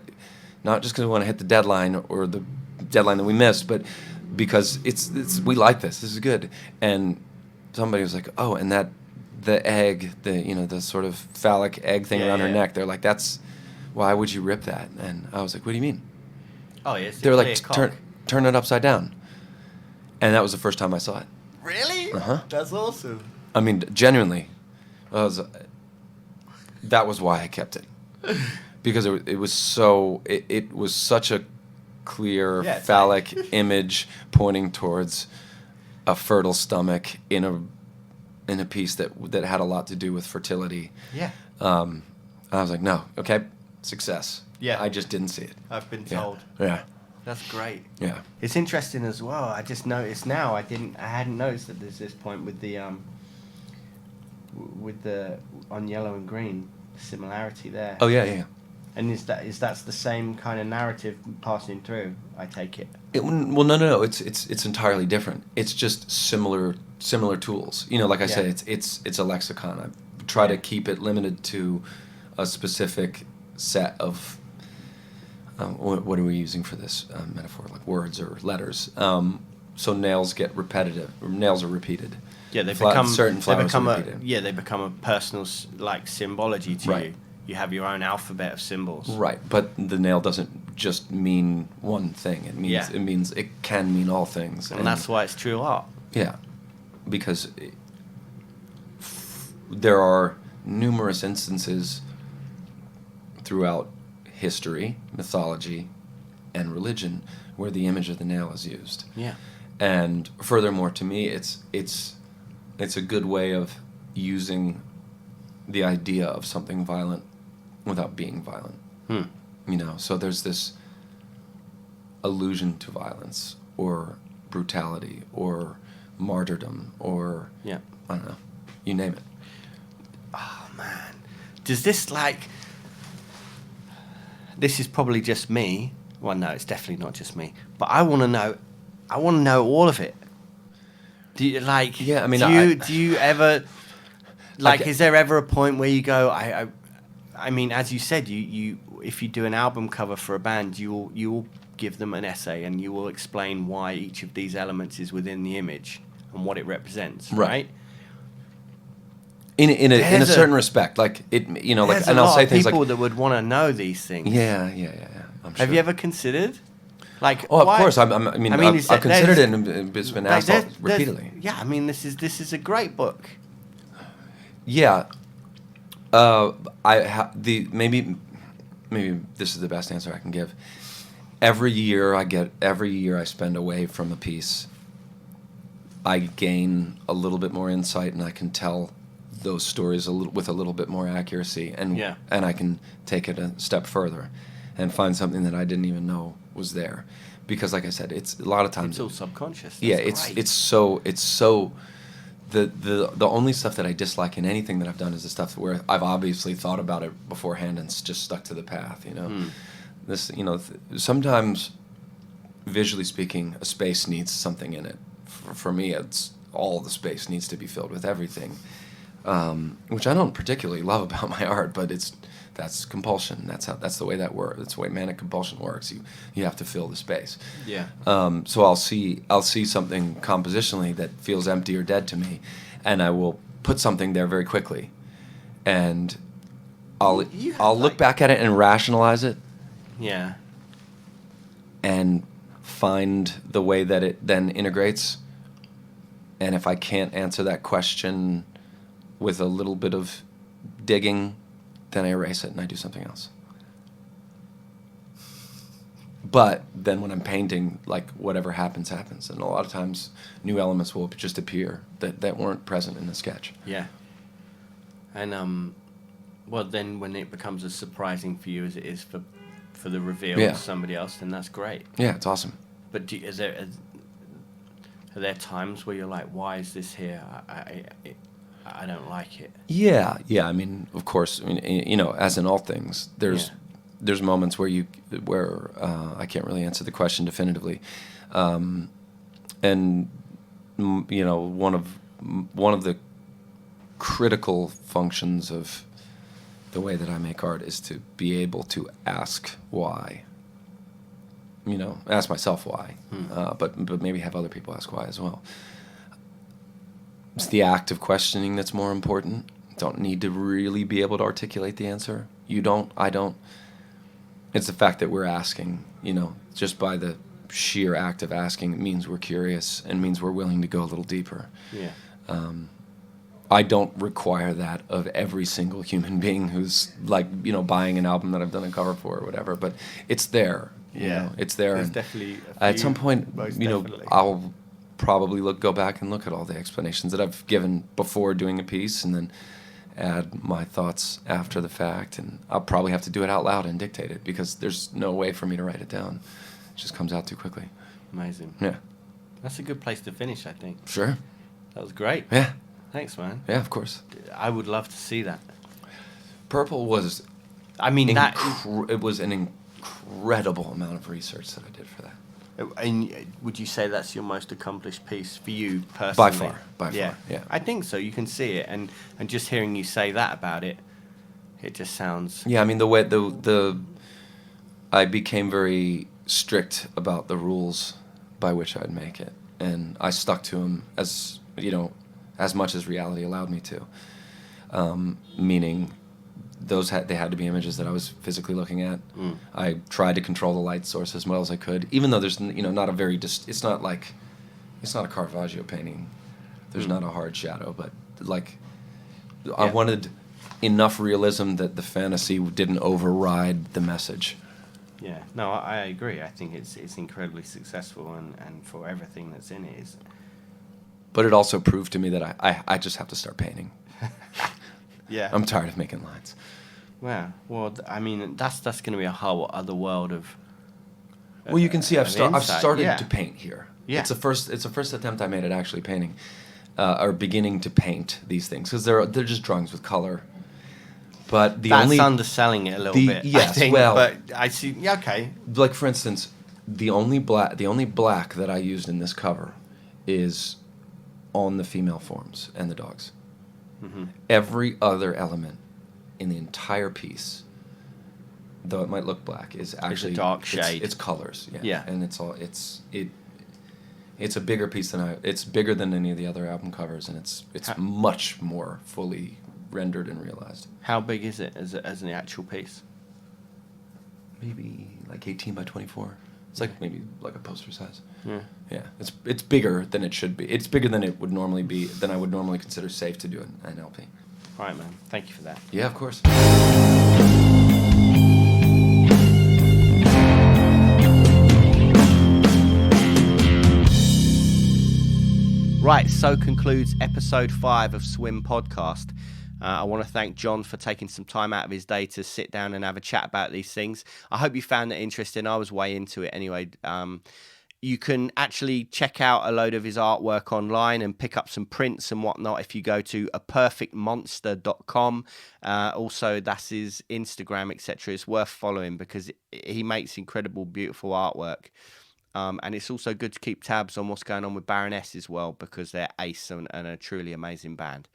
to hit the deadline or the deadline that we missed, but because we like this. This is good." And somebody was like, "Oh, and the egg, the sort of phallic egg thing around her neck." They're like, "Why would you rip that?" And I was like, "What do you mean?" Oh, yes. They were like, turn it upside down. And that was the first time I saw it. Really? Uh-huh. That's awesome. I mean, genuinely, that was why I kept it, because it was such a clear phallic image pointing towards a fertile stomach in a piece that had a lot to do with fertility. Yeah. I was like, no, okay, success. Yeah. I just didn't see it. I've been told. Yeah. That's great. Yeah. It's interesting as well. I just noticed now. I hadn't noticed that there's this point with the on yellow and green similarity there. Oh yeah. And is that's the same kind of narrative passing through? I take it. Well, no. It's entirely different. It's just similar tools. Like I said, it's a lexicon. I try to keep it limited to a specific set of. What are we using for this metaphor? Like words or letters. So nails get repetitive. Nails are repeated. Yeah, certain flowers are repeated. They become a personal symbology to you. You have your own alphabet of symbols. Right, but the nail doesn't just mean one thing. It can mean all things, and that's why it's true art. Yeah, because there are numerous instances throughout history, mythology, and religion where the image of the nail is used. Yeah. And furthermore, to me, it's a good way of using the idea of something violent without being violent. So there's this allusion to violence or brutality or martyrdom or I don't know, you name it. Oh man, does this this is probably just me. Well, no, it's definitely not just me. But I want to know all of it. Do you Yeah, I mean, do you ever is there ever a point where you go? I mean, as you said, you if you do an album cover for a band, you will give them an essay and you will explain why each of these elements is within the image and what it represents, right? In a certain respect, and I'll say things like people that would want to know these things. Yeah. I'm sure. Have you ever considered? Of course. I've considered it, and it's been asked repeatedly. Yeah, I mean, this is a great book. Yeah, maybe this is the best answer I can give. Every year I spend away from a piece, I gain a little bit more insight, and I can tell those stories with a little bit more accuracy, and I can take it a step further, and find something that I didn't even know was there, because like I said, it's a lot of times it's all subconscious. It's so. The only stuff that I dislike in anything that I've done is the stuff where I've obviously thought about it beforehand and just stuck to the path. This sometimes, visually speaking, a space needs something in it. For me, it's all the space needs to be filled with everything, which I don't particularly love about my art, but that's compulsion. That's the way that works. That's the way manic compulsion works. You have to fill the space. Yeah. So I'll see something compositionally that feels empty or dead to me, and I will put something there very quickly, and I'll look back at it and rationalize it. Yeah. And find the way that it then integrates. And if I can't answer that question with a little bit of digging, then I erase it and I do something else. But then when I'm painting, like whatever happens, happens. And a lot of times new elements will just appear that weren't present in the sketch. Yeah. And well, then when it becomes as surprising for you as it is for the reveal Yeah. to somebody else, then that's great. Yeah, it's awesome. But are there times where you're like, why is this here? I don't like it. Yeah. I mean, of course. I mean, you know, as in all things, there's moments where I can't really answer the question definitively, and you know, one of the critical functions of the way that I make art is to be able to ask why. You know, ask myself why, but maybe have other people ask why as well. It's the act of questioning that's more important. Don't need to really be able to articulate the answer. You don't, I don't. It's the fact that we're asking, you know, just by the sheer act of asking, it means we're curious and means we're willing to go a little deeper. Yeah. I don't require that of every single human being who's, like, you know, buying an album that I've done a cover for or whatever, but it's there. You know, it's there. There's and definitely at some point, you know, definitely. I'll probably go back and look at all the explanations that I've given before doing a piece, and then add my thoughts after the fact, and I'll probably have to do it out loud and dictate it because there's no way for me to write it down. It just comes out too quickly. Amazing. Yeah. That's a good place to finish, I think. Sure. That was great. Yeah. Thanks, man. Yeah, of course. I would love to see that. Purple was, I mean, it was an incredible amount of research that I did for that. And would you say that's your most accomplished piece for you personally? By far, yeah. I think so. You can see it, and just hearing you say that about it, it just sounds. Yeah, I mean, the way I became very strict about the rules by which I'd make it, and I stuck to them as, you know, as much as reality allowed me to. Meaning, they had to be images that I was physically looking at. I tried to control the light source as well as I could, even though there's, you know, not a very it's not a Caravaggio painting. There's not a hard shadow, but like I wanted enough realism that the fantasy didn't override the message. Yeah, no, I agree. I think it's incredibly successful, and for everything that's in it is. But it also proved to me that I just have to start painting. Yeah. I'm tired of making lines. Wow. Well, I mean, that's going to be a whole other world of. Well, you can see I've started to paint here. Yeah. It's the first attempt I made at actually painting, or beginning to paint these things, because they're just drawings with color. But that's underselling it a little bit. Yes, I think, well, but I see. Yeah, okay. Like, for instance, the only black that I used in this cover is on the female forms and the dogs. Mm-hmm. Every other element in the entire piece, though it might look black, is actually a dark shade. It's colors, yeah. And it's a bigger piece it's bigger than any of the other album covers, and it's much more fully rendered and realized. How big is it as an actual piece? Maybe like 18 by 24. It's like maybe like a poster size. Yeah. Yeah. It's bigger than it should be. It's bigger than it would normally be, than I would normally consider safe to do an LP. All right, man. Thank you for that. Yeah, of course. Right, so concludes episode 5 of Swim Podcast. I want to thank John for taking some time out of his day to sit down and have a chat about these things. I hope you found it interesting. I was way into it anyway. You can actually check out a load of his artwork online and pick up some prints and whatnot if you go to aperfectmonster.com. Also, that's his Instagram, etc. It's worth following because he makes incredible, beautiful artwork. And it's also good to keep tabs on what's going on with Baroness as well, because they're ace and a truly amazing band.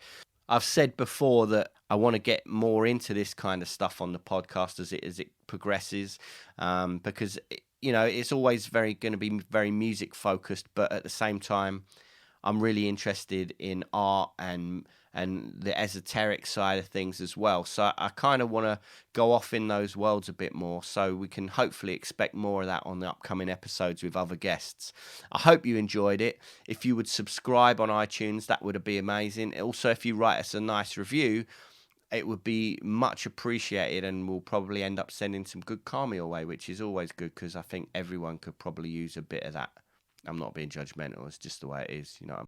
I've said before that I want to get more into this kind of stuff on the podcast as it progresses, because you know it's always going to be very music focused, but at the same time, I'm really interested in art and the esoteric side of things as well. So I kind of want to go off in those worlds a bit more, so we can hopefully expect more of that on the upcoming episodes with other guests. I hope you enjoyed it. If you would subscribe on iTunes, that would be amazing. Also, if you write us a nice review, it would be much appreciated, and we'll probably end up sending some good karma your way, which is always good because I think everyone could probably use a bit of that. I'm not being judgmental; it's just the way it is, you know.